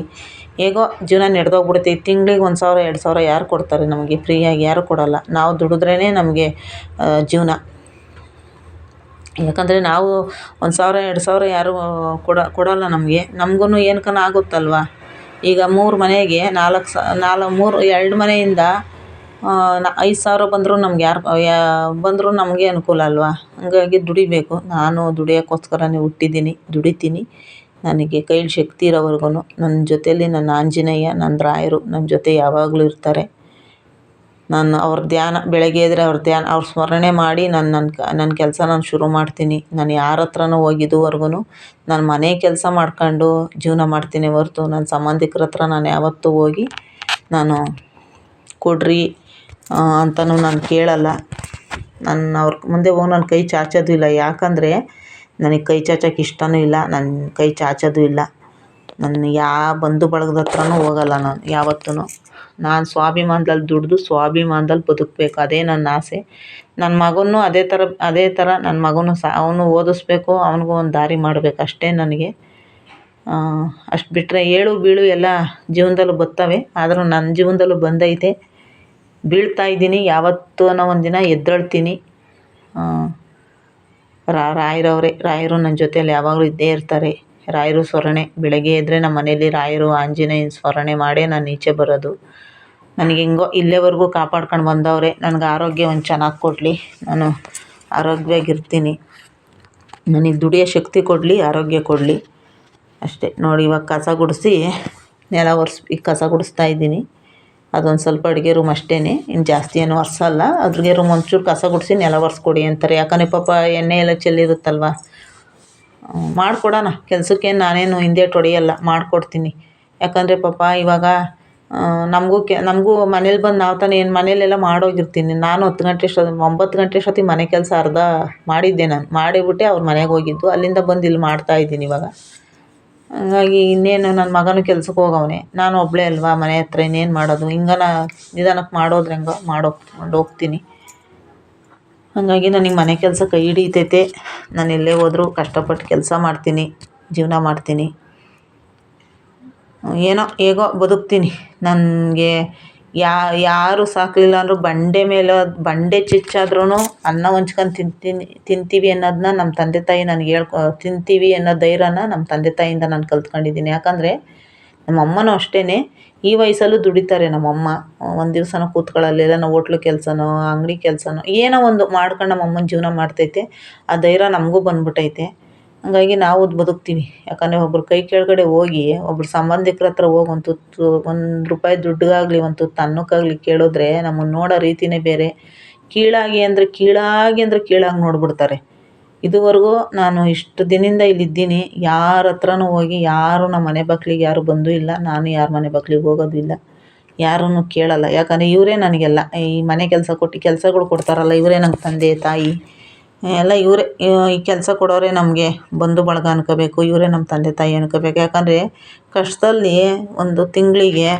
ಹೇಗೋ ಜೀವನ ನಡೆದೋಗ್ಬಿಡುತ್ತೆ. ತಿಂಗಳಿಗೆ 1,000 2,000 ಯಾರು ಕೊಡ್ತಾರೆ ನಮಗೆ? ಫ್ರೀಯಾಗಿ ಯಾರು ಕೊಡೋಲ್ಲ. ನಾವು ದುಡಿದ್ರೇ ನಮಗೆ ಜೀವನ. ಯಾಕಂದರೆ ನಾವು 1,000 2,000 ಯಾರು ಕೊಡೋಲ್ಲ ನಮಗೆ. ನಮಗೂ ಏನಕ್ಕನ ಆಗುತ್ತಲ್ವ. ಈಗ 3 ಮನೆಗೆ 2 ಮನೆಯಿಂದ 5,000 ಬಂದರೂ ನಮ್ಗೆ ಬಂದರೂ ನಮಗೆ ಅನುಕೂಲ ಅಲ್ವಾ. ಹಾಗಾಗಿ ದುಡಿಬೇಕು. ನಾನು ದುಡಿಯೋಕ್ಕೋಸ್ಕರನೇ ಹುಟ್ಟಿದ್ದೀನಿ, ದುಡಿತೀನಿ. ನನಗೆ ಕೈಲಿ ಶಕ್ತಿ ಇರೋವರೆಗೂ ನನ್ನ ಜೊತೇಲಿ ನನ್ನ ಆಂಜನೇಯ, ನನ್ನ ರಾಯರು ನನ್ನ ಜೊತೆ ಯಾವಾಗಲೂ ಇರ್ತಾರೆ. ನಾನು ಅವ್ರ ಧ್ಯಾನ, ಬೆಳಗ್ಗೆ ಎದ್ದರೆ ಅವ್ರ ಸ್ಮರಣೆ ಮಾಡಿ ನನ್ನ ಕೆಲಸ ನಾನು ಶುರು ಮಾಡ್ತೀನಿ. ನಾನು ಯಾರ ಹತ್ರನೂ ಹೋಗಿ ಇದುವರೆಗೂ ನಾನು ಮನೆ ಕೆಲಸ ಮಾಡ್ಕೊಂಡು ಜೀವನ ಮಾಡ್ತೀನಿ ಹೊರತು ನನ್ನ ಸಂಬಂಧಿಕರ ಹತ್ರ ನಾನು ಯಾವತ್ತೂ ಹೋಗಿ ನಾನು ಕೊಡ್ರಿ ಅಂತಲೂ ನಾನು ಕೇಳಲ್ಲ. ನಾನು ಅವ್ರ ಮುಂದೆ ಹೋಗಿ ನಾನು ಕೈ ಚಾಚೋದು ಇಲ್ಲ. ಯಾಕಂದರೆ ನನಗೆ ಕೈ ಚಾಚೋಕ್ಕೆ ಇಷ್ಟವೂ ಇಲ್ಲ, ನನ್ನ ಕೈ ಚಾಚೋದು ಇಲ್ಲ. ನಾನು ಯಾವ ಬಂಧು ಬಳಗದ ಹತ್ರನೂ ಹೋಗಲ್ಲ ನಾನು ಯಾವತ್ತೂ. ನಾನು ಸ್ವಾಭಿಮಾನದಲ್ಲಿ ದುಡಿದು ಸ್ವಾಭಿಮಾನದಲ್ಲಿ ಬದುಕಬೇಕು, ಅದೇ ನನ್ನ ಆಸೆ. ನನ್ನ ಮಗನೂ ಅದೇ ಥರ ನನ್ನ ಮಗನೂ ಅವನು ಓದಿಸ್ಬೇಕು, ಅವನಿಗೂ ಒಂದು ದಾರಿ ಮಾಡಬೇಕು ಅಷ್ಟೇ ನನಗೆ. ಅಷ್ಟು ಬಿಟ್ಟರೆ ಏಳು ಬೀಳು ಎಲ್ಲ ಜೀವನದಲ್ಲೂ ಬರ್ತವೆ. ಆದರೂ ನನ್ನ ಜೀವನದಲ್ಲೂ ಬಂದೈತೆ. ಬೀಳ್ತಾ ಇದ್ದೀನಿ, ಯಾವತ್ತೂ ಒಂದಿನ ಎದ್ದೇಳ್ತೀನಿ. ರಾಯರು ನನ್ನ ಜೊತೆಯಲ್ಲಿ ಯಾವಾಗಲೂ ಇದ್ದೇ ಇರ್ತಾರೆ. ರಾಯರು ಸ್ಮರಣೆ ಬೆಳಗ್ಗೆ ಎದ್ದರೆ ನಮ್ಮ ಮನೇಲಿ ರಾಯರು ಆಂಜನೇಯನ ಸ್ಮರಣೆ ಮಾಡೇ ನಾನು ಈಚೆ ಬರೋದು. ನನಗೆ ಹೆಂಗೋ ಇಲ್ಲಿವರೆಗೂ ಕಾಪಾಡ್ಕೊಂಡು ಬಂದವ್ರೆ. ನನಗೆ ಆರೋಗ್ಯ ಒಂದು ಚೆನ್ನಾಗಿ ಕೊಡಲಿ, ನಾನು ಆರೋಗ್ಯವಾಗಿರ್ತೀನಿ. ನನಗೆ ದುಡಿಯೋ ಶಕ್ತಿ ಕೊಡಲಿ, ಆರೋಗ್ಯ ಕೊಡಲಿ ಅಷ್ಟೇ. ನೋಡಿ ಇವಾಗ ಕಸ ಗುಡಿಸಿ ನೆಲ ಈಗ ಕಸ ಗುಡಿಸ್ತಾ ಇದ್ದೀನಿ. ಅದೊಂದು ಸ್ವಲ್ಪ ಅಡುಗೆ ರೂಮ್ ಅಷ್ಟೇ, ಇನ್ನು ಜಾಸ್ತಿ ಏನು ಒರೆಸಲ್ಲ. ಅಡುಗೆ ರೂಮ್ ಒಂಚೂರು ಕಸ ಗುಡಿಸಿ ನೆಲ ಒರೆಸ್ಕೊಡಿ ಅಂತಾರೆ. ಯಾಕಂದರೆ ಪಾಪ ಎಣ್ಣೆ ಎಲ್ಲ ಚೆಲ್ಲಿರುತ್ತಲ್ವ. ಮಾಡಿಕೊಡೋಣ, ಕೆಲಸಕ್ಕೇನು ನಾನೇನು ಹಿಂದೇಟು ಹೊಡೆಯಲ್ಲ, ಮಾಡಿಕೊಡ್ತೀನಿ. ಯಾಕಂದರೆ ಪಾಪ ಇವಾಗ ನಮಗೂ ಮನೇಲಿ ಬಂದು ನಾವು ತಾನೇ ಏನು ಮನೇಲೆಲ್ಲ ಮಾಡೋಗಿರ್ತೀನಿ. ನಾನು 9 ಗಂಟೆ ಅಷ್ಟೊತ್ತಿಗೆ ಮನೆ ಕೆಲಸ ಅರ್ಧ ಮಾಡಿದ್ದೆ. ನಾನು ಮಾಡಿಬಿಟ್ಟೆ ಅವ್ರ ಮನೆಗೆ ಹೋಗಿದ್ದು. ಅಲ್ಲಿಂದ ಬಂದು ಇಲ್ಲಿ ಮಾಡ್ತಾಯಿದ್ದೀನಿ ಇವಾಗ. ಹಂಗಾಗಿ ಇನ್ನೇನು ನನ್ನ ಮಗನೂ ಕೆಲ್ಸಕ್ಕೆ ಹೋಗವನೆ, ನಾನು ಒಬ್ಬಳೇ ಅಲ್ವಾ ಮನೆ ಹತ್ರ, ಇನ್ನೇನು ಮಾಡೋದು, ಹಿಂಗನ ನಿಧಾನಕ್ಕೆ ಮಾಡೋದ್ರೆ ಹೆಂಗೋ ಮಾಡೋಗ್ಕೊಂಡು ಹೋಗ್ತೀನಿ. ಹಾಗಾಗಿ ನನಗೆ ಮನೆ ಕೆಲಸ ಕೈ ಹಿಡಿತೈತೆ. ನಾನು ಎಲ್ಲೇ ಹೋದರೂ ಕಷ್ಟಪಟ್ಟು ಕೆಲಸ ಮಾಡ್ತೀನಿ, ಜೀವನ ಮಾಡ್ತೀನಿ. ಏನೋ ಹೇಗೋ ಬದುಕ್ತೀನಿ. ನನಗೆ ಯಾರು ಸಾಕಲಿಲ್ಲ ಅಂದರೂ ಬಂಡೆ ಚುಚ್ಚಾದ್ರೂ ಅನ್ನ ಹೊಂಚ್ಕೊಂಡು ತಿಂತೀವಿ ಅನ್ನೋದನ್ನ ನಮ್ಮ ತಂದೆ ತಾಯಿ ನನಗೆ ತಿಂತೀವಿ ಅನ್ನೋ ಧೈರ್ಯನ ನಮ್ಮ ತಂದೆ ತಾಯಿಯಿಂದ ನಾನು ಕಲ್ತ್ಕೊಂಡಿದ್ದೀನಿ. ಯಾಕಂದರೆ ನಮ್ಮಮ್ಮನೂ ಅಷ್ಟೇ ಈ ವಯಸ್ಸಲ್ಲೂ ದುಡಿತಾರೆ ನಮ್ಮಮ್ಮ. ಒಂದು ದಿವಸನೂ ಕೂತ್ಕೊಳ್ಳಲ್ಲ, ಎಲ್ಲನೋ ಹೋಟ್ಲು ಕೆಲಸನೋ ಅಂಗಡಿ ಕೆಲಸನೋ ಏನೋ ಒಂದು ಮಾಡ್ಕೊಂಡು ನಮ್ಮಮ್ಮನ ಜೀವನ ಮಾಡ್ತೈತೆ. ಆ ಧೈರ್ಯ ನಮಗೂ ಬಂದ್ಬಿಟ್ಟೈತೆ. ಹಾಗಾಗಿ ನಾವು ಬದುಕ್ತೀವಿ. ಯಾಕಂದರೆ ಒಬ್ರು ಕೈ ಕೆಳಗಡೆ ಹೋಗಿ ಒಬ್ರು ಸಂಬಂಧಿಕರ ಹತ್ರ ಹೋಗಿ ಒಂದು ತುತ್ತು ₹1 ದುಡ್ಡಿಗಾಗಲಿ ಒಂದು ತುತ್ತು ಅನ್ನಕ್ಕಾಗಲಿ ಕೇಳಿದ್ರೆ ನಮ್ಮನ್ನು ನೋಡೋ ರೀತಿಯೇ ಬೇರೆ. ಕೀಳಾಗಿ ಅಂದರೆ ಕೀಳಾಗಿ ನೋಡ್ಬಿಡ್ತಾರೆ. ಇದುವರೆಗೂ ನಾನು ಇಷ್ಟು ದಿನದಿಂದ ಇಲ್ಲಿದ್ದೀನಿ, ಯಾರ ಹತ್ರನೂ ಹೋಗಿ ಯಾರು ನಮ್ಮ ಮನೆ ಬಾಗಿಲಿಗೆ ಯಾರು ಬಂದೂ ಇಲ್ಲ. ನಾನು ಯಾರ ಮನೆ ಬಾಗಿಲಿಗೆ ಹೋಗೋದು ಇಲ್ಲ, ಯಾರನ್ನೂ ಕೇಳಲ್ಲ. ಯಾಕಂದರೆ ಇವರೇ ನನಗೆಲ್ಲ. ಈ ಮನೆ ಕೆಲಸ ಕೊಟ್ಟು ಕೆಲಸಗಳು ಕೊಡ್ತಾರಲ್ಲ, ಇವರೇ ನಂಗೆ ತಂದೆ ತಾಯಿ ಎಲ್ಲ ಇವರೇ. ಈ ಕೆಲಸ ಕೊಡೋರೆ ನಮಗೆ ಬಂಧು ಬಳಗ ಅನ್ಕೋಬೇಕು, ಇವರೇ ನಮ್ಮ ತಂದೆ ತಾಯಿ ಅನ್ಕೋಬೇಕು. ಯಾಕಂದರೆ ಕಷ್ಟದಲ್ಲಿ ಒಂದು ತಿಂಗಳಿಗೆ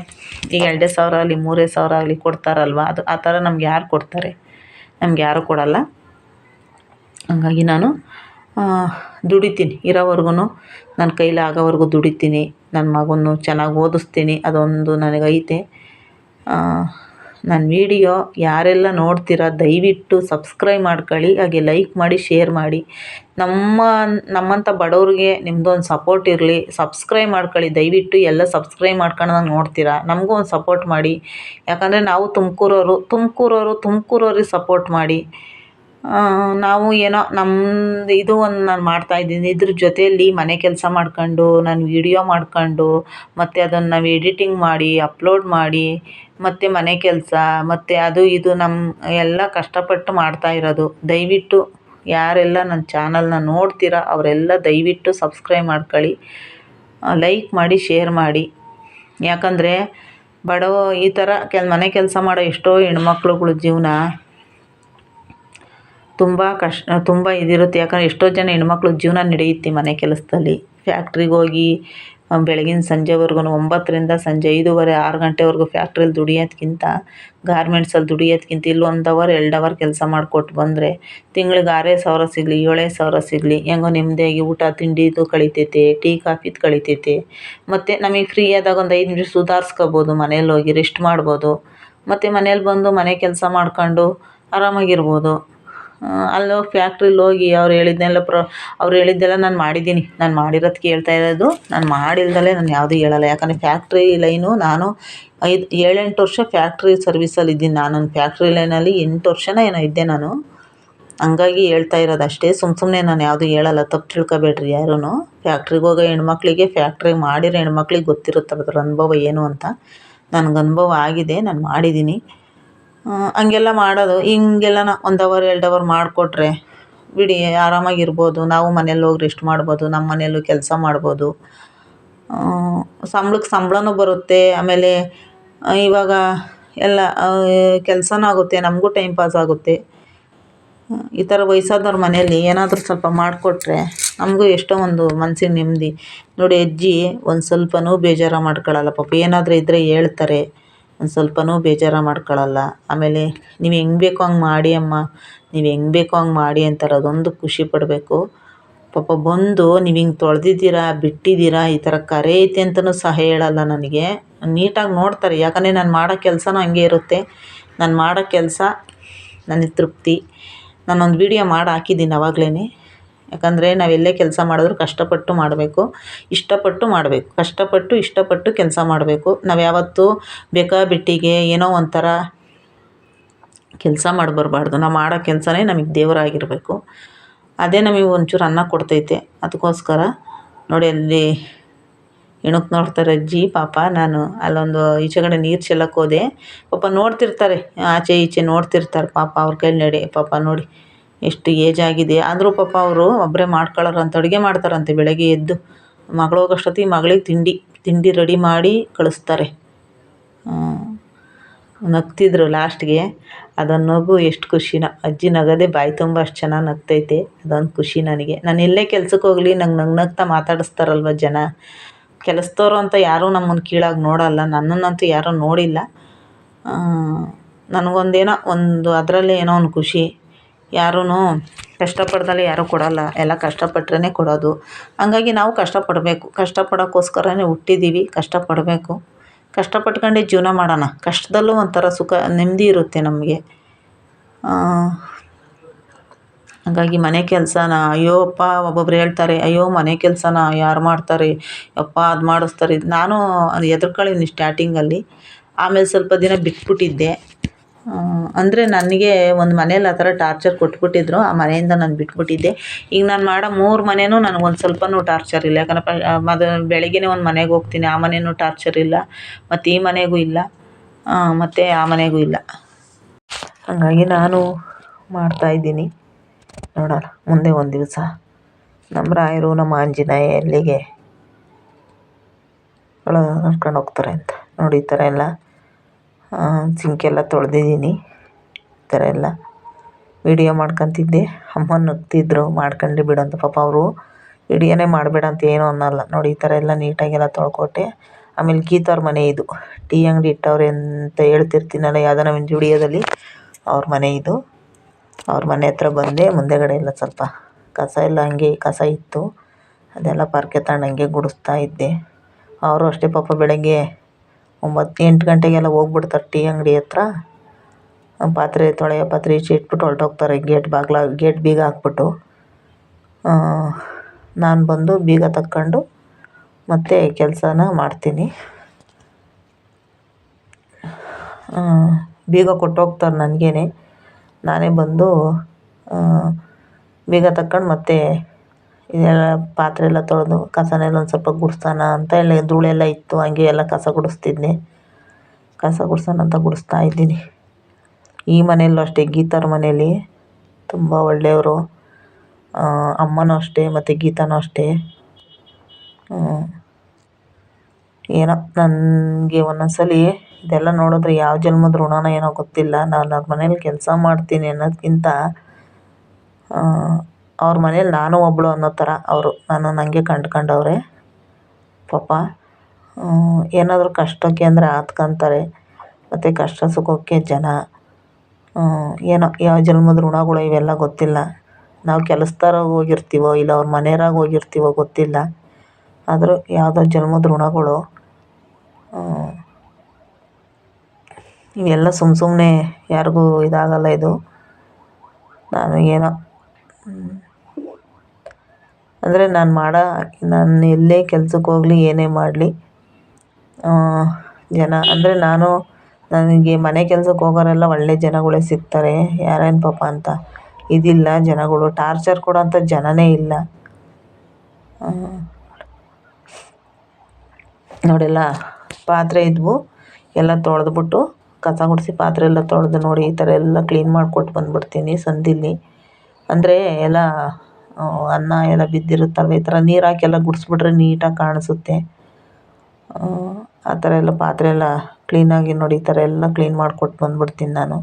ಈಗ 2,000 ಆಗಲಿ 3,000 ಆಗಲಿ ಕೊಡ್ತಾರಲ್ವ, ಅದು ಆ ಥರ ನಮ್ಗೆ ಯಾರು ಕೊಡ್ತಾರೆ? ನಮ್ಗೆ ಯಾರೂ ಕೊಡಲ್ಲ. ಹಾಗಾಗಿ ನಾನು ದುಡಿತೀನಿ, ಇರೋವರೆಗೂ ನನ್ನ ಕೈಲಿ ಆಗೋವರೆಗೂ ದುಡಿತೀನಿ. ನನ್ನ ಮಗನ್ನು ಚೆನ್ನಾಗಿ ಓದಿಸ್ತೀನಿ, ಅದೊಂದು ನನಗೈತೆ. ನನ್ನ ವೀಡಿಯೋ ಯಾರೆಲ್ಲ ದಯವಿಟ್ಟು ಸಬ್ಸ್ಕ್ರೈಬ್ ಮಾಡ್ಕೊಳ್ಳಿ, ಹಾಗೆ ಲೈಕ್ ಮಾಡಿ, ಶೇರ್ ಮಾಡಿ. ನಮ್ಮಂಥ ಬಡವ್ರಿಗೆ ನಿಮ್ಮದೊಂದು ಸಪೋರ್ಟ್ ಇರಲಿ. ಸಬ್ಸ್ಕ್ರೈಬ್ ಮಾಡ್ಕೊಳ್ಳಿ ದಯವಿಟ್ಟು. ಎಲ್ಲ ಸಬ್ಸ್ಕ್ರೈಬ್ ಮಾಡ್ಕೊಂಡು ನೋಡ್ತೀರಾ, ನಮಗೂ ಒಂದು ಸಪೋರ್ಟ್ ಮಾಡಿ. ಯಾಕಂದರೆ ನಾವು ತುಮಕೂರವ್ರಿಗೆ ಸಪೋರ್ಟ್ ಮಾಡಿ. ನಾವು ಏನೋ ನಮ್ಮದು ಇದು ಒಂದು ನಾನು ಮಾಡ್ತಾಯಿದ್ದೀನಿ. ಇದ್ರ ಜೊತೆಯಲ್ಲಿ ಮನೆ ಕೆಲಸ ಮಾಡ್ಕೊಂಡು, ನಾನು ವೀಡಿಯೋ ಮಾಡ್ಕೊಂಡು, ಮತ್ತು ಅದನ್ನು ನಾವು ಎಡಿಟಿಂಗ್ ಮಾಡಿ ಅಪ್ಲೋಡ್ ಮಾಡಿ, ಮತ್ತು ಮನೆ ಕೆಲಸ, ಮತ್ತು ಅದು ಇದು ಎಲ್ಲ ಕಷ್ಟಪಟ್ಟು ಮಾಡ್ತಾಯಿರೋದು. ದಯವಿಟ್ಟು ಯಾರೆಲ್ಲ ನನ್ನ ಚಾನಲ್ನ ನೋಡ್ತೀರಾ ಅವರೆಲ್ಲ ದಯವಿಟ್ಟು ಸಬ್ಸ್ಕ್ರೈಬ್ ಮಾಡ್ಕೊಳ್ಳಿ, ಲೈಕ್ ಮಾಡಿ, ಶೇರ್ ಮಾಡಿ. ಯಾಕಂದರೆ ಈ ಥರ ಮನೆ ಕೆಲಸ ಮಾಡೋ ಎಷ್ಟೋ ಹೆಣ್ಮಕ್ಳುಗಳ ಜೀವನ ತುಂಬ ಇದಿರುತ್ತೆ. ಯಾಕಂದರೆ ಎಷ್ಟೋ ಜನ ಹೆಣ್ಮಕ್ಳು ಜೀವನ ನಡೆಯುತ್ತೆ ಮನೆ ಕೆಲಸದಲ್ಲಿ. ಫ್ಯಾಕ್ಟ್ರಿಗೆ ಹೋಗಿ ಬೆಳಗಿನ ಸಂಜೆವರೆಗೂ 9ರಿಂದ ಸಂಜೆ 5:30 6 ಗಂಟೆವರೆಗೂ ಫ್ಯಾಕ್ಟ್ರಿಯಲ್ಲಿ ದುಡಿಯೋದ್ಕಿಂತ, ಗಾರ್ಮೆಂಟ್ಸಲ್ಲಿ ದುಡಿಯೋದ್ಕಿಂತ ಇಲ್ಲಿ 1 ಅವರ್ 2 ಅವರ್ ಕೆಲಸ ಮಾಡಿಕೊಟ್ಟು ಬಂದರೆ ತಿಂಗಳಿಗೆ 6,000 ಸಿಗಲಿ 7,000 ಸಿಗಲಿ, ಹೆಂಗೋ ನೆಮ್ಮದಿಯಾಗಿ ಊಟ ತಿಂಡಿದು ಕಳಿತೈತೆ, ಟೀ ಕಾಫಿದು ಕಳಿತೈತೆ. ಮತ್ತು ನಮಗೆ ಫ್ರೀ ಆದಾಗ ಒಂದು 5 ನಿಮಿಷ ಸುಧಾರಿಸ್ಕೋಬೋದು, ಮನೇಲಿ ಹೋಗಿ ರೆಸ್ಟ್ ಮಾಡ್ಬೋದು. ಮತ್ತು ಮನೇಲಿ ಬಂದು ಮನೆ ಕೆಲಸ ಮಾಡ್ಕೊಂಡು ಆರಾಮಾಗಿರ್ಬೋದು. ಅಲ್ಲೋಗಿ ಫ್ಯಾಕ್ಟ್ರಿಲಿ ಹೋಗಿ ಅವ್ರು ಹೇಳಿದ್ದೆಲ್ಲ ನಾನು ಮಾಡಿದ್ದೀನಿ. ನಾನು ಮಾಡಿರೋದಕ್ಕೆ ಹೇಳ್ತಾ ಇರೋದು, ನಾನು ಮಾಡಿಲ್ದಲೇ ನಾನು ಯಾವುದೂ ಹೇಳಲ್ಲ. ಯಾಕಂದರೆ ಫ್ಯಾಕ್ಟ್ರಿ ಲೈನು ನಾನು 7-8 ವರ್ಷ ಫ್ಯಾಕ್ಟ್ರಿ ಸರ್ವಿಸಲ್ಲಿ ಇದ್ದೀನಿ. ನಾನು ಫ್ಯಾಕ್ಟ್ರಿ ಲೈನಲ್ಲಿ 8 ವರ್ಷನೋ ಏನೋ ಇದ್ದೆ ನಾನು. ಹಂಗಾಗಿ ಹೇಳ್ತಾ ಇರೋದು ಅಷ್ಟೇ. ಸುಮ್ಮನೆ ನಾನು ಯಾವುದೂ ಹೇಳಲ್ಲ, ತಪ್ಪು ತಿಳ್ಕೊಬೇಡ್ರಿ ಯಾರೂ. ಫ್ಯಾಕ್ಟ್ರಿಗೆ ಹೋಗೋ ಹೆಣ್ಮಕ್ಳಿಗೆ, ಫ್ಯಾಕ್ಟ್ರಿಗೆ ಮಾಡಿರೋ ಹೆಣ್ಮಕ್ಳಿಗೆ ಗೊತ್ತಿರುತ್ತೆ ಅದ್ರ ಅನುಭವ ಏನು ಅಂತ. ನನಗೆ ಅನುಭವ ಆಗಿದೆ, ನಾನು ಮಾಡಿದ್ದೀನಿ. ಹಂಗೆಲ್ಲ ಮಾಡೋದು, ಹಿಂಗೆಲ್ಲ 1 ಅವರ್ 2 ಅವರ್ ಮಾಡಿಕೊಟ್ರೆ ಬಿಡಿ ಆರಾಮಾಗಿರ್ಬೋದು. ನಾವು ಮನೇಲಿ ಹೋಗಿ ರೆಸ್ಟ್ ಮಾಡ್ಬೋದು, ನಮ್ಮ ಮನೆಯಲ್ಲೂ ಕೆಲಸ ಮಾಡ್ಬೋದು. ಸಂಬಳನೂ ಬರುತ್ತೆ. ಆಮೇಲೆ ಇವಾಗ ಎಲ್ಲ ಕೆಲಸನೂ ಆಗುತ್ತೆ, ನಮಗೂ ಟೈಮ್ ಪಾಸ್ ಆಗುತ್ತೆ. ಈ ಥರ ವಯಸ್ಸಾದವ್ರ ಮನೆಯಲ್ಲಿ ಏನಾದರೂ ಸ್ವಲ್ಪ ಮಾಡಿಕೊಟ್ರೆ ನಮಗೂ ಎಷ್ಟೋ ಒಂದು ಮನಸ್ಸಿಗೆ ನೆಮ್ಮದಿ. ನೋಡಿ ಅಜ್ಜಿ ಒಂದು ಸ್ವಲ್ಪನೂ ಬೇಜಾರು ಮಾಡ್ಕೊಳ್ಳಲ್ಲ ಪಾಪ. ಏನಾದರೂ ಇದ್ದರೆ ಹೇಳ್ತಾರೆ, ಒಂದು ಸ್ವಲ್ಪನೂ ಬೇಜಾರು ಮಾಡ್ಕೊಳ್ಳಲ್ಲ. ಆಮೇಲೆ ನೀವು ಹೆಂಗೆ ಬೇಕೋ ಹಂಗೆ ಮಾಡಿ ಅಮ್ಮ, ನೀವು ಹೆಂಗೆ ಬೇಕೋ ಹಂಗೆ ಮಾಡಿ ಅಂತಾರೆ. ಅದೊಂದು ಖುಷಿ ಪಡಬೇಕು. ಪಾಪ ಬಂದು ನೀವು ಹಿಂಗೆ ತೊಳೆದಿದ್ದೀರಾ ಬಿಟ್ಟಿದ್ದೀರಾ ಈ ಥರ ಕರೆ ಐತೆ ಅಂತಲೂ ಸಹ ಹೇಳಲ್ಲ ನನಗೆ. ನೀಟಾಗಿ ನೋಡ್ತಾರೆ. ಯಾಕಂದರೆ ನಾನು ಮಾಡೋ ಕೆಲಸನೂ ಹಂಗೆ ಇರುತ್ತೆ. ನಾನು ಮಾಡೋ ಕೆಲಸ ನನಗೆ ತೃಪ್ತಿ. ನಾನೊಂದು ವೀಡಿಯೋ ಮಾಡಿ ಹಾಕಿದ್ದೀನಿ ಆವಾಗಲೇ. ಯಾಕಂದರೆ ನಾವೆಲ್ಲೇ ಕೆಲಸ ಮಾಡಿದ್ರು ಕಷ್ಟಪಟ್ಟು ಮಾಡಬೇಕು, ಇಷ್ಟಪಟ್ಟು ಮಾಡಬೇಕು. ಇಷ್ಟಪಟ್ಟು ಕೆಲಸ ಮಾಡಬೇಕು. ನಾವು ಯಾವತ್ತೂ ಬೇಕಾಬಿಟ್ಟಿಗೆ ಏನೋ ಒಂಥರ ಕೆಲಸ ಮಾಡಿ ಬರಬಾರ್ದು. ನಾವು ಮಾಡೋ ಕೆಲಸನೇ ನಮಗೆ ದೇವರಾಗಿರಬೇಕು. ಅದೇ ನಮಗೆ ಒಂಚೂರು ಅನ್ನ ಕೊಡ್ತೈತೆ. ಅದಕ್ಕೋಸ್ಕರ ನೋಡಿ ಅಲ್ಲಿ ಇಣುಕು ನೋಡ್ತಾರೆ ಅಜ್ಜಿ ಪಾಪ. ನಾನು ಅಲ್ಲೊಂದು ಈಚೆಗಡೆ ನೀರು ಚೆಲ್ಲಕ್ಕೆ ಹೋದೆ. ಪಾಪ ನೋಡ್ತಿರ್ತಾರೆ, ಆಚೆ ಈಚೆ ನೋಡ್ತಿರ್ತಾರೆ ಪಾಪ. ಅವ್ರ ಕೈಲಿ ನಡಿ ಪಾಪ ನೋಡಿ ಎಷ್ಟು ಏಜ್ ಆಗಿದೆ ಆದರೂ ಪಾಪ ಅವರು ಒಬ್ಬರೇ ಮಾಡ್ಕೊಳ್ಳೋರಂತ. ಅಡುಗೆ ಮಾಡ್ತಾರಂತೆ ಬೆಳಗ್ಗೆ ಎದ್ದು. ಮಗಳು ಹೋಗೋಷ್ಟೊತ್ತಿಗೆ ಮಗಳಿಗೆ ತಿಂಡಿ ರೆಡಿ ಮಾಡಿ ಕಳಿಸ್ತಾರೆ. ನಗ್ತಿದ್ರು ಲಾಸ್ಟ್ಗೆ. ಅದೊಂದು ನಗು ಎಷ್ಟು ಖುಷಿನ, ಅಜ್ಜಿ ನಗೋದೇ ಬಾಯಿ ತುಂಬ ಅಷ್ಟು ಚೆನ್ನಾಗಿ ನಗ್ತೈತೆ. ಅದೊಂದು ಖುಷಿ ನನಗೆ. ನಾನು ಎಲ್ಲೇ ಕೆಲ್ಸಕ್ಕೆ ಹೋಗಲಿ ನಂಗೆ ನಗ್ತಾ ಮಾತಾಡಿಸ್ತಾರಲ್ವ ಜನ. ಕೆಲಸದವ್ರು ಅಂತ ಯಾರೂ ನಮ್ಮನ್ನು ಕೀಳಾಗಿ ನೋಡಲ್ಲ, ನನ್ನನ್ನಂತೂ ಯಾರೂ ನೋಡಿಲ್ಲ. ನನಗೊಂದೇನೋ ಒಂದು ಅದರಲ್ಲೇ ಏನೋ ಒಂದು ಖುಷಿ. ಯಾರೂ ಕಷ್ಟಪಡ್ದಲೇ ಯಾರೂ ಕೊಡೋಲ್ಲ, ಎಲ್ಲ ಕಷ್ಟಪಟ್ರೇ ಕೊಡೋದು. ಹಂಗಾಗಿ ನಾವು ಕಷ್ಟಪಡಬೇಕು, ಕಷ್ಟಪಡೋಕ್ಕೋಸ್ಕರನೇ ಹುಟ್ಟಿದ್ದೀವಿ, ಕಷ್ಟಪಡಬೇಕು. ಕಷ್ಟಪಟ್ಕೊಂಡೇ ಜೀವನ ಮಾಡೋಣ. ಕಷ್ಟದಲ್ಲೂ ಒಂಥರ ಸುಖ ನೆಮ್ಮದಿ ಇರುತ್ತೆ ನಮಗೆ. ಹಾಗಾಗಿ ಮನೆ ಕೆಲಸನ ಅಯ್ಯೋ ಅಪ್ಪ, ಒಬ್ಬೊಬ್ರು ಹೇಳ್ತಾರೆ ಅಯ್ಯೋ ಮನೆ ಕೆಲಸನ ಯಾರು ಮಾಡ್ತಾರೆ ಯಪ್ಪ, ಅದು ಮಾಡಿಸ್ತಾರೆ. ನಾನು ಅದು ಹೆದರ್ಕೊಳ್ಳೀನಿ ಸ್ಟಾರ್ಟಿಂಗಲ್ಲಿ. ಆಮೇಲೆ ಸ್ವಲ್ಪ ದಿನ ಬಿಟ್ಬಿಟ್ಟಿದ್ದೆ. ಅಂದರೆ ನನಗೆ ಒಂದು ಮನೇಲಿ ಆ ಥರ ಟಾರ್ಚರ್ ಕೊಟ್ಬಿಟ್ಟಿದ್ರು. ಆ ಮನೆಯಿಂದ ನಾನು ಬಿಟ್ಬಿಟ್ಟಿದ್ದೆ. ಈಗ ನಾನು ಮಾಡೋ 3 ಮನೆಯೂ ನನಗೊಂದು ಸ್ವಲ್ಪನೂ ಟಾರ್ಚರ್ ಇಲ್ಲ. ಯಾಕಂದ್ರೆ ಬೆಳಗ್ಗೆನೇ ಒಂದು ಮನೆಗೆ ಹೋಗ್ತೀನಿ, ಆ ಮನೆಯೂ ಟಾರ್ಚರ್ ಇಲ್ಲ, ಮತ್ತು ಈ ಮನೆಗೂ ಇಲ್ಲ, ಮತ್ತು ಆ ಮನೆಗೂ ಇಲ್ಲ. ಹಾಗಾಗಿ ನಾನು ಮಾಡ್ತಾಯಿದ್ದೀನಿ. ನೋಡೋಣ ಮುಂದೆ ಒಂದು ದಿವಸ ನಮ್ಮ ರಾಯರು ನಮ್ಮ ಆಂಜನೇಯ ಎಲ್ಲಿಗೆ ಕರ್ಕೊಂಡು ಹೋಗ್ತಾರೆ ಅಂತ. ನೋಡಿ ಈ ಥರ ಎಲ್ಲ ಸಿಂಕೆಲ್ಲ ತೊಳೆದಿದ್ದೀನಿ. ಈ ಥರ ಎಲ್ಲ ವಿಡಿಯೋ ಮಾಡ್ಕೊತಿದ್ದೆ. ಅಮ್ಮ ನಗ್ತಿದ್ರು, ಮಾಡ್ಕೊಂಡ್ಲಿ ಬಿಡು ಅಂತ. ಪಾಪ ಅವರು ವಿಡಿಯೋನೇ ಮಾಡಬೇಡ ಅಂತ ಏನೂ ಅನ್ನಲ್ಲ. ನೋಡಿ ಈ ಥರ ಎಲ್ಲ ನೀಟಾಗೆಲ್ಲ ತೊಳ್ಕೊಟ್ಟೆ. ಆಮೇಲೆ ಗೀತವ್ರ ಮನೆ ಇದು, ಟೀ ಅಂಗಡಿ ಇಟ್ಟವ್ರೆ ಅಂತ ಹೇಳ್ತಿರ್ತೀನಲ್ಲ ಯಾವುದೋ ಒಂದು ವಿಡಿಯೋದಲ್ಲಿ, ಅವ್ರ ಮನೆ ಇದು. ಅವ್ರ ಮನೆ ಹತ್ರ ಬಂದೆ. ಮುಂದೆಗಡೆ ಎಲ್ಲ ಸ್ವಲ್ಪ ಕಸ ಎಲ್ಲ ಹಂಗೆ ಕಸ ಇತ್ತು, ಅದೆಲ್ಲ ಪಾರ್ಕೆ ತಗೊಂಡು ಹಂಗೆ ಗುಡಿಸ್ತಾ ಇದ್ದೆ. ಅವರು ಅಷ್ಟೇ ಪಾಪ ಬೆಳಗ್ಗೆ 8 ಗಂಟೆಗೆಲ್ಲ ಹೋಗ್ಬಿಡ್ತಾರೆ ಟೀ ಅಂಗಡಿ ಹತ್ರ. ಪಾತ್ರೆ ತೊಳೆಯೋ ಪಾತ್ರೆ ಈಚೆ ಇಟ್ಬಿಟ್ಟು ಹೊರಟೋಗ್ತಾರೆ, ಗೇಟ್ ಬೀಗ ಹಾಕ್ಬಿಟ್ಟು. ನಾನು ಬಂದು ಬೀಗ ತಕ್ಕೊಂಡು ಮತ್ತೆ ಕೆಲಸನ ಮಾಡ್ತೀನಿ. ಬೀಗ ಕೊಟ್ಟೋಗ್ತಾರೆ ನನಗೇನೆ. ನಾನೇ ಬಂದು ಬೀಗ ತಕ್ಕೊಂಡು ಮತ್ತೆ ಇದೆಲ್ಲ ಪಾತ್ರೆ ಎಲ್ಲ ತೊಳೆದು ಕಸನೆಲ್ಲ ಒಂದು ಸ್ವಲ್ಪ ಗುಡಿಸೋಣ ಅಂತ ಎಲ್ಲ ಧೂಳೆಲ್ಲ ಇತ್ತು, ಹಂಗೆ ಎಲ್ಲ ಕಸ ಗುಡಿಸ್ತಿದ್ದೆ. ಕಸ ಗುಡಿಸೋಣ ಅಂತ ಗುಡಿಸ್ತಾ ಇದ್ದೀನಿ. ಈ ಮನೆಯಲ್ಲೂ ಅಷ್ಟೇ, ಗೀತಾರ ಮನೇಲಿ ತುಂಬ ಒಳ್ಳೆಯವರು. ಅಮ್ಮನೂ ಅಷ್ಟೇ ಮತ್ತು ಗೀತಾನೂ ಅಷ್ಟೇ. ಏನೋ ನನಗೆ ಒಂದೊಂದ್ಸಲ ಇದೆಲ್ಲ ನೋಡಿದ್ರೆ ಯಾವ ಜನ್ಮದ ಋಣನೋ ಏನೋ ಗೊತ್ತಿಲ್ಲ. ನಾನು ಅವ್ರ ಮನೇಲಿ ಕೆಲಸ ಮಾಡ್ತೀನಿ ಅನ್ನೋದಕ್ಕಿಂತ ಅವ್ರ ಮನೇಲಿ ನಾನು ಒಬ್ಬಳು ಅನ್ನೋ ಥರ ಅವರು ನಾನು ನನಗೆ ಕಂಡ್ಕೊಂಡವ್ರೆ ಪಾಪ. ಏನಾದರೂ ಕಷ್ಟಕ್ಕೆ ಅಂದರೆ ಆತ್ಕೊಂತಾರೆ, ಮತ್ತು ಕಷ್ಟ ಸುಖಕ್ಕೆ ಜನ. ಏನೋ ಯಾವ ಜನ್ಮದ ಋಣಗಳು ಇವೆಲ್ಲ ಗೊತ್ತಿಲ್ಲ. ನಾವು ಕೆಲಸದವ್ರಾಗ ಹೋಗಿರ್ತೀವೋ ಇಲ್ಲ ಅವ್ರ ಮನೆಯವ್ರಾಗ ಹೋಗಿರ್ತೀವೋ ಗೊತ್ತಿಲ್ಲ, ಆದರೂ ಯಾವುದೋ ಜನ್ಮದ ಋಣಗಳು. ಇವೆಲ್ಲ ಸುಮ್ಮನೆ ಯಾರಿಗೂ ಇದಾಗಲ್ಲ ಇದು. ನಾನು ಏನೋ ಅಂದರೆ ನಾನು ಎಲ್ಲೇ ಕೆಲ್ಸಕ್ಕೆ ಹೋಗಲಿ ಏನೇ ಮಾಡಲಿ ಜನ ಅಂದರೆ ನನಗೆ ಮನೆ ಕೆಲ್ಸಕ್ಕೆ ಹೋಗೋರೆಲ್ಲ ಒಳ್ಳೆ ಜನಗಳೇ ಸಿಗ್ತಾರೆ. ಯಾರೇನು ಪಾಪ ಅಂತ ಇದಿಲ್ಲ, ಜನಗಳು ಟಾರ್ಚರ್ ಕೊಡೋಂಥ ಜನನೇ ಇಲ್ಲ. ನೋಡೆಲ್ಲ ಪಾತ್ರೆ ಇದ್ವು, ಎಲ್ಲ ತೊಳೆದ್ಬಿಟ್ಟು ಕಸ ಗುಡಿಸಿ ಪಾತ್ರೆ ಎಲ್ಲ ತೊಳೆದು ನೋಡಿ ಈ ಥರ ಎಲ್ಲ ಕ್ಲೀನ್ ಮಾಡಿಕೊಟ್ಟು ಬಂದುಬಿಡ್ತೀನಿ ಸಂದಿಲ್ಲಿ. ಅಂದರೆ ಎಲ್ಲ ಅನ್ನ ಎಲ್ಲ ಬಿದ್ದಿರುತ್ತಲ್ವ, ಈ ಥರ ನೀರು ಹಾಕಿ ಎಲ್ಲ ಗುಡಿಸ್ಬಿಟ್ರೆ ನೀಟಾಗಿ ಕಾಣಿಸುತ್ತೆ. ಆ ಥರ ಎಲ್ಲ ಪಾತ್ರೆ ಎಲ್ಲ ಕ್ಲೀನಾಗಿ ನೋಡಿ ಈ ಥರ ಎಲ್ಲ ಕ್ಲೀನ್ ಮಾಡಿಕೊಟ್ಟು ಬಂದುಬಿಡ್ತೀನಿ ನಾನು.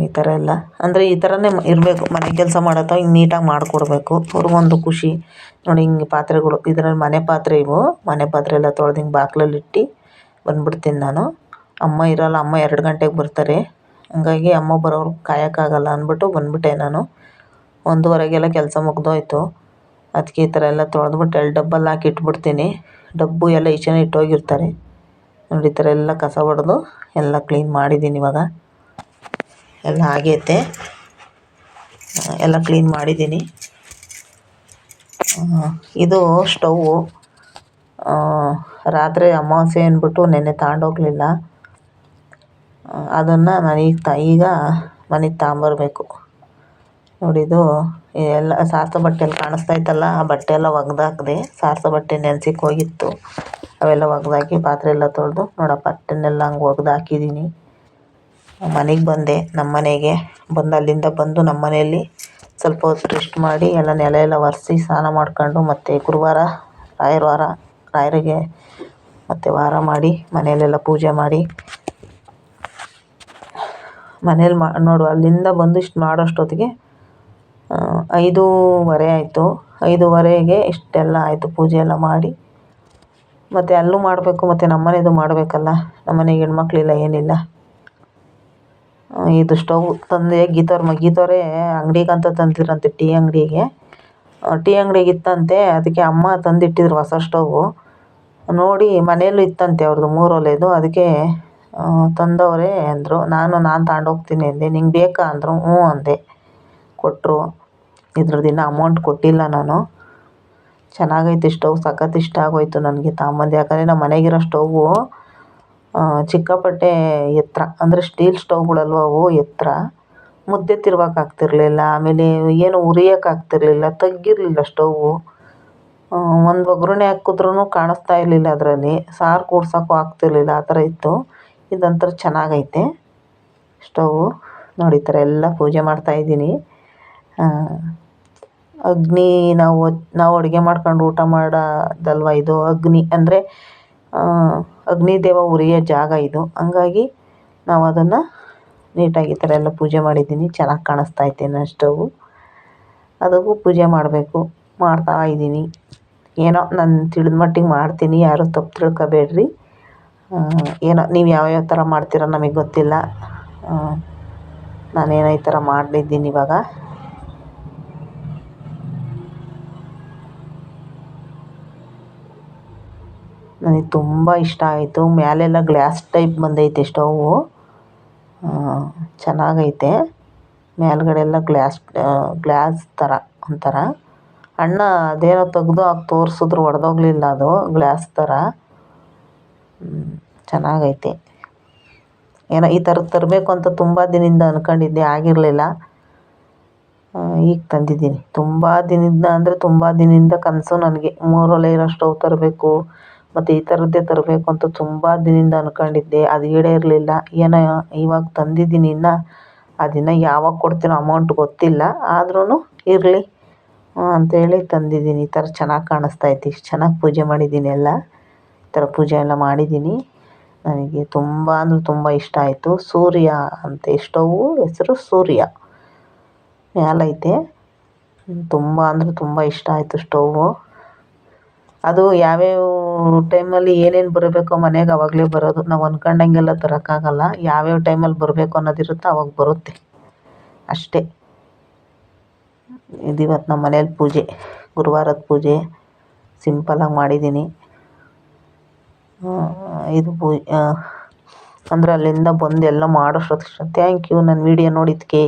ಈ ಥರ ಎಲ್ಲ ಅಂದರೆ ಈ ಥರನೇ ಇರಬೇಕು. ಮನೆ ಕೆಲಸ ಮಾಡತ್ತೋ ಹಿಂಗೆ ನೀಟಾಗಿ ಮಾಡಿಕೊಡ್ಬೇಕು, ಅವ್ರಿಗೊಂದು ಖುಷಿ. ನೋಡಿ ಹಿಂಗೆ ಪಾತ್ರೆಗಳು ಇದರಲ್ಲಿ ಮನೆ ಪಾತ್ರೆ ಇವು, ಮನೆ ಪಾತ್ರೆ ಎಲ್ಲ ತೊಳೆದು ಹಿಂಗೆ ಬಾಕ್ಲಲ್ಲಿ ಇಟ್ಟು ಬಂದುಬಿಡ್ತೀನಿ ನಾನು. ಅಮ್ಮ ಇರೋಲ್ಲ, ಅಮ್ಮ 2 ಗಂಟೆಗೆ ಬರ್ತಾರೆ. ಹಂಗಾಗಿ ಅಮ್ಮ ಬರೋವ್ರು ಕಾಯೋಕ್ಕಾಗಲ್ಲ ಅಂದ್ಬಿಟ್ಟು ಬಂದುಬಿಟ್ಟೆ ನಾನು. 1:15ಗೆಲ್ಲ ಕೆಲಸ ಮುಗಿದೋಯ್ತು. ಅದಕ್ಕೆ ಈ ಥರ ಎಲ್ಲ ತೊಳೆದ್ಬಿಟ್ಟು 2 ಡಬ್ಬಲ್ಲಿ ಹಾಕಿ ಇಟ್ಬಿಡ್ತೀನಿ. ಡಬ್ಬು ಎಲ್ಲ ಈಚೆನೇ ಇಟ್ಟೋಗಿರ್ತಾರೆ. ನೋಡಿ ಈ ಥರ ಎಲ್ಲ ಕಸ ಹೊಡೆದು ಎಲ್ಲ ಕ್ಲೀನ್ ಮಾಡಿದ್ದೀನಿ. ಇವಾಗ ಎಲ್ಲ ಆಗೈತೆ, ಎಲ್ಲ ಕ್ಲೀನ್ ಮಾಡಿದ್ದೀನಿ. ಇದು ಸ್ಟೌವು ರಾತ್ರಿ ಅಮಾವಾಸ್ಯೆ ಅಂದ್ಬಿಟ್ಟು ನೆನ್ನೆ ತಗೊಂಡೋಗ್ಲಿಲ್ಲ. ಅದನ್ನು ನಾನು ಈಗ ಮನೆಗೆ ತಗೊಂಬರ್ಬೇಕು. ನೋಡಿದು ಎಲ್ಲ ಸಾರಿಸೋ ಬಟ್ಟೆಯಲ್ಲಿ ಕಾಣಿಸ್ತೈತಲ್ಲ, ಆ ಬಟ್ಟೆ ಎಲ್ಲ ಒಗ್ದಾಕಿದೆ. ಸಾರಿಸೋ ಬಟ್ಟೆ ನೆನ್ಸಿಕ್ಕೆ ಹೋಗಿತ್ತು, ಅವೆಲ್ಲ ಒಗ್ದಾಕಿ ಪಾತ್ರೆ ಎಲ್ಲ ತೊಳೆದು ನೋಡೋ ಬಟ್ಟೆನೆಲ್ಲ ಹಂಗೆ ಒಗ್ದು ಹಾಕಿದ್ದೀನಿ. ಮನೆಗೆ ಬಂದೆ, ನಮ್ಮ ಮನೆಗೆ ಬಂದು ಅಲ್ಲಿಂದ ಬಂದು ನಮ್ಮ ಮನೆಯಲ್ಲಿ ಸ್ವಲ್ಪ ಹೊತ್ತು ರೆಸ್ಟ್ ಮಾಡಿ ಎಲ್ಲ ನೆಲ ಎಲ್ಲ ಒರೆಸಿ ಸ್ನಾನ ಮಾಡ್ಕೊಂಡು ಮತ್ತು ಗುರುವಾರ ರಾಯರಿಗೆ ಮತ್ತು ವಾರ ಮಾಡಿ ಮನೆಯಲ್ಲೆಲ್ಲ ಪೂಜೆ ಮಾಡಿ ಮನೇಲಿ ನೋಡು ಅಲ್ಲಿಂದ ಬಂದು ಇಷ್ಟು ಮಾಡೋಷ್ಟೊತ್ತಿಗೆ 5:30 ಆಯಿತು. 5:30ಗೆ ಇಷ್ಟೆಲ್ಲ ಆಯಿತು, ಪೂಜೆ ಎಲ್ಲ ಮಾಡಿ. ಮತ್ತು ಅಲ್ಲೂ ಮಾಡಬೇಕು, ಮತ್ತು ನಮ್ಮನೆಯದು ಮಾಡಬೇಕಲ್ಲ. ನಮ್ಮನೆಗೆ ಹೆಣ್ಮಕ್ಳಿಲ್ಲ, ಏನಿಲ್ಲ. ಇದು ಸ್ಟವ್ ತಂದೆ ಗೀತೋರೇ ಅಂಗಡಿಗಂತ ತಂದಿದ್ರಂತೆ, ಟೀ ಅಂಗಡಿಗೆ. ಟೀ ಅಂಗಡಿಗೆ ಇತ್ತಂತೆ, ಅದಕ್ಕೆ ಅಮ್ಮ ತಂದಿಟ್ಟಿದ್ರು ಹೊಸ ಸ್ಟವ್ವು. ನೋಡಿ ಮನೆಯಲ್ಲೂ ಇತ್ತಂತೆ ಅವ್ರದ್ದು 3 ಒಲೆದು. ಅದಕ್ಕೆ ತಂದವರೇ ಅಂದರು. ನಾನು ತಗೊಂಡೋಗ್ತೀನಿ ಅಂದೆ. ನಿಂಗೆ ಬೇಕಾ ಅಂದರು. ಹ್ಞೂ ಅಂದೆ. ಕೊಟ್ಟರು. ಇದ್ರದ್ದು ಇನ್ನೂ ಅಮೌಂಟ್ ಕೊಟ್ಟಿಲ್ಲ ನಾನು. ಚೆನ್ನಾಗೈತೆ ಸ್ಟವ್, ಸಖತ್ ಇಷ್ಟ ಆಗೋಯ್ತು ನನಗೆ ತಗೊಂಬಂದು. ಯಾಕಂದರೆ ನಮ್ಮ ಮನೆಗಿರೋ ಸ್ಟವ್ವು ಚಿಕ್ಕಾಪಟ್ಟೆ ಎತ್ತರ, ಅಂದರೆ ಸ್ಟೀಲ್ ಸ್ಟವ್ಗಳಲ್ವ ಅವು, ಎತ್ತರ. ಮುದ್ದೆ ತಿರ್ವಕ್ಕಾಗ್ತಿರ್ಲಿಲ್ಲ, ಆಮೇಲೆ ಏನು ಉರಿಯೋಕ್ಕಾಗ್ತಿರ್ಲಿಲ್ಲ, ತಗ್ಗಿರಲಿಲ್ಲ ಸ್ಟವ್ವು. ಒಂದು ಒಗ್ಗರಣೆ ಹಾಕಿದ್ರೂ ಕಾಣಿಸ್ತಾ ಇರಲಿಲ್ಲ ಅದರಲ್ಲಿ, ಸಾರು ಕೂಡ್ಸೋಕ್ಕೂ ಆಗ್ತಿರ್ಲಿಲ್ಲ, ಆ ಥರ ಇತ್ತು. ಇದಂತರ ಚೆನ್ನಾಗೈತೆ ಸ್ಟವ್ವು. ನೋಡಿ ಈ ಥರ ಎಲ್ಲ ಪೂಜೆ ಮಾಡ್ತಾಯಿದ್ದೀನಿ. ಅಗ್ನಿ ನಾವು ಅಡುಗೆ ಮಾಡ್ಕೊಂಡು ಊಟ ಮಾಡೋದಲ್ವ ಇದು. ಅಗ್ನಿ ಅಂದರೆ ಅಗ್ನಿದೇವ ಉರಿಯೋ ಜಾಗ ಇದು. ಹಂಗಾಗಿ ನಾವು ಅದನ್ನು ನೀಟಾಗಿ ಈ ಥರ ಎಲ್ಲ ಪೂಜೆ ಮಾಡಿದ್ದೀನಿ. ಚೆನ್ನಾಗಿ ಕಾಣಿಸ್ತೈತೆ ನನ್ನ ಸ್ಟವ್ವು. ಅದಕ್ಕೂ ಪೂಜೆ ಮಾಡಬೇಕು, ಮಾಡ್ತಾಯಿದ್ದೀನಿ. ಏನೋ ನಾನು ತಿಳಿದ ಮಟ್ಟಿಗೆ ಮಾಡ್ತೀನಿ, ಯಾರೂ ತಪ್ಪು ತಿಳ್ಕೊಬೇಡ್ರಿ. ಏನೋ ನೀವು ಯಾವ್ಯಾವ ಥರ ಮಾಡ್ತೀರೋ ನಮಗೆ ಗೊತ್ತಿಲ್ಲ. ನಾನೇನೋ ಈ ಥರ ಮಾಡಿದ್ದೀನಿ ಇವಾಗ. ನನಗೆ ತುಂಬ ಇಷ್ಟ ಆಯಿತು. ಮೇಲೆಲ್ಲ ಗ್ಲಾಸ್ ಟೈಪ್ ಬಂದೈತೆ ಸ್ಟವ್ವು, ಚೆನ್ನಾಗೈತೆ. ಮೇಲ್ಗಡೆ ಎಲ್ಲ ಗ್ಲಾಸ್ ಥರ ಒಂಥರ. ಅಣ್ಣ ಅದೇನೋ ತೆಗ್ದು ಹಾಕಿ ತೋರಿಸಿದ್ರು, ಒಡೆದೋಗ್ಲಿಲ್ಲ ಅದು, ಗ್ಲಾಸ್ ಥರ. ಚೆನ್ನಾಗೈತೆ. ಏನೋ ಈ ಥರದ್ದು ತರಬೇಕು ಅಂತ ತುಂಬ ದಿನದಿಂದ ಅಂದ್ಕೊಂಡಿದ್ದೆ, ಆಗಿರಲಿಲ್ಲ. ಈಗ ತಂದಿದ್ದೀನಿ. ತುಂಬ ದಿನದಿಂದ ಕನಸು ನನಗೆ. 3 ಒಲೆ ಇರೋ ಸ್ಟವ್ ತರಬೇಕು, ಮತ್ತು ಈ ಥರದ್ದೇ ತರಬೇಕು ಅಂತ ತುಂಬ ದಿನದಿಂದ ಅಂದ್ಕೊಂಡಿದ್ದೆ. ಅದು ಈಡೇರಲಿಲ್ಲ. ಏನೋ ಇವಾಗ ತಂದಿದ್ದೀನಿ. ಅದನ್ನು ಯಾವಾಗ ಕೊಡ್ತೀನೋ ಅಮೌಂಟ್ ಗೊತ್ತಿಲ್ಲ, ಆದ್ರೂ ಇರಲಿ ಅಂಥೇಳಿ ತಂದಿದ್ದೀನಿ. ಈ ಥರ ಚೆನ್ನಾಗಿ ಕಾಣಿಸ್ತೈತೆ. ಇಷ್ಟು ಚೆನ್ನಾಗಿ ಪೂಜೆ ಮಾಡಿದ್ದೀನಿ ಎಲ್ಲ. ಈ ಥರ ಪೂಜೆ ಎಲ್ಲ ಮಾಡಿದ್ದೀನಿ. ನನಗೆ ತುಂಬ ಇಷ್ಟ ಆಯಿತು. ಸೂರ್ಯ ಅಂತೆ ಸ್ಟವ್ವು, ಹೆಸರು ಸೂರ್ಯ ಮೇಲೈತೆ. ತುಂಬ ಇಷ್ಟ ಆಯಿತು ಸ್ಟವ್ವು. ಅದು ಯಾವ್ಯಾವ ಟೈಮಲ್ಲಿ ಏನೇನು ಬರಬೇಕೋ ಮನೆಗೆ ಅವಾಗಲೇ ಬರೋದು. ನಾವು ಅಂದ್ಕೊಂಡಂಗೆಲ್ಲ ತರೋಕ್ಕಾಗಲ್ಲ. ಯಾವ್ಯಾವ ಟೈಮಲ್ಲಿ ಬರಬೇಕು ಅನ್ನೋದಿರುತ್ತೋ ಅವಾಗ ಬರುತ್ತೆ ಅಷ್ಟೇ. ಇವತ್ತು ನಮ್ಮ ಮನೇಲಿ ಪೂಜೆ, ಗುರುವಾರದ ಪೂಜೆ ಸಿಂಪಲಾಗಿ ಮಾಡಿದ್ದೀನಿ. ಇದು ಅಂದರೆ ಅಲ್ಲಿಂದ ಬಂದು ಎಲ್ಲ ಮಾಡೋಷ್ಟೊತ್ತಿಗೆ ಥ್ಯಾಂಕ್ ಯು ನನ್ನ ವೀಡಿಯೋ ನೋಡಿದ್ದಕ್ಕೆ.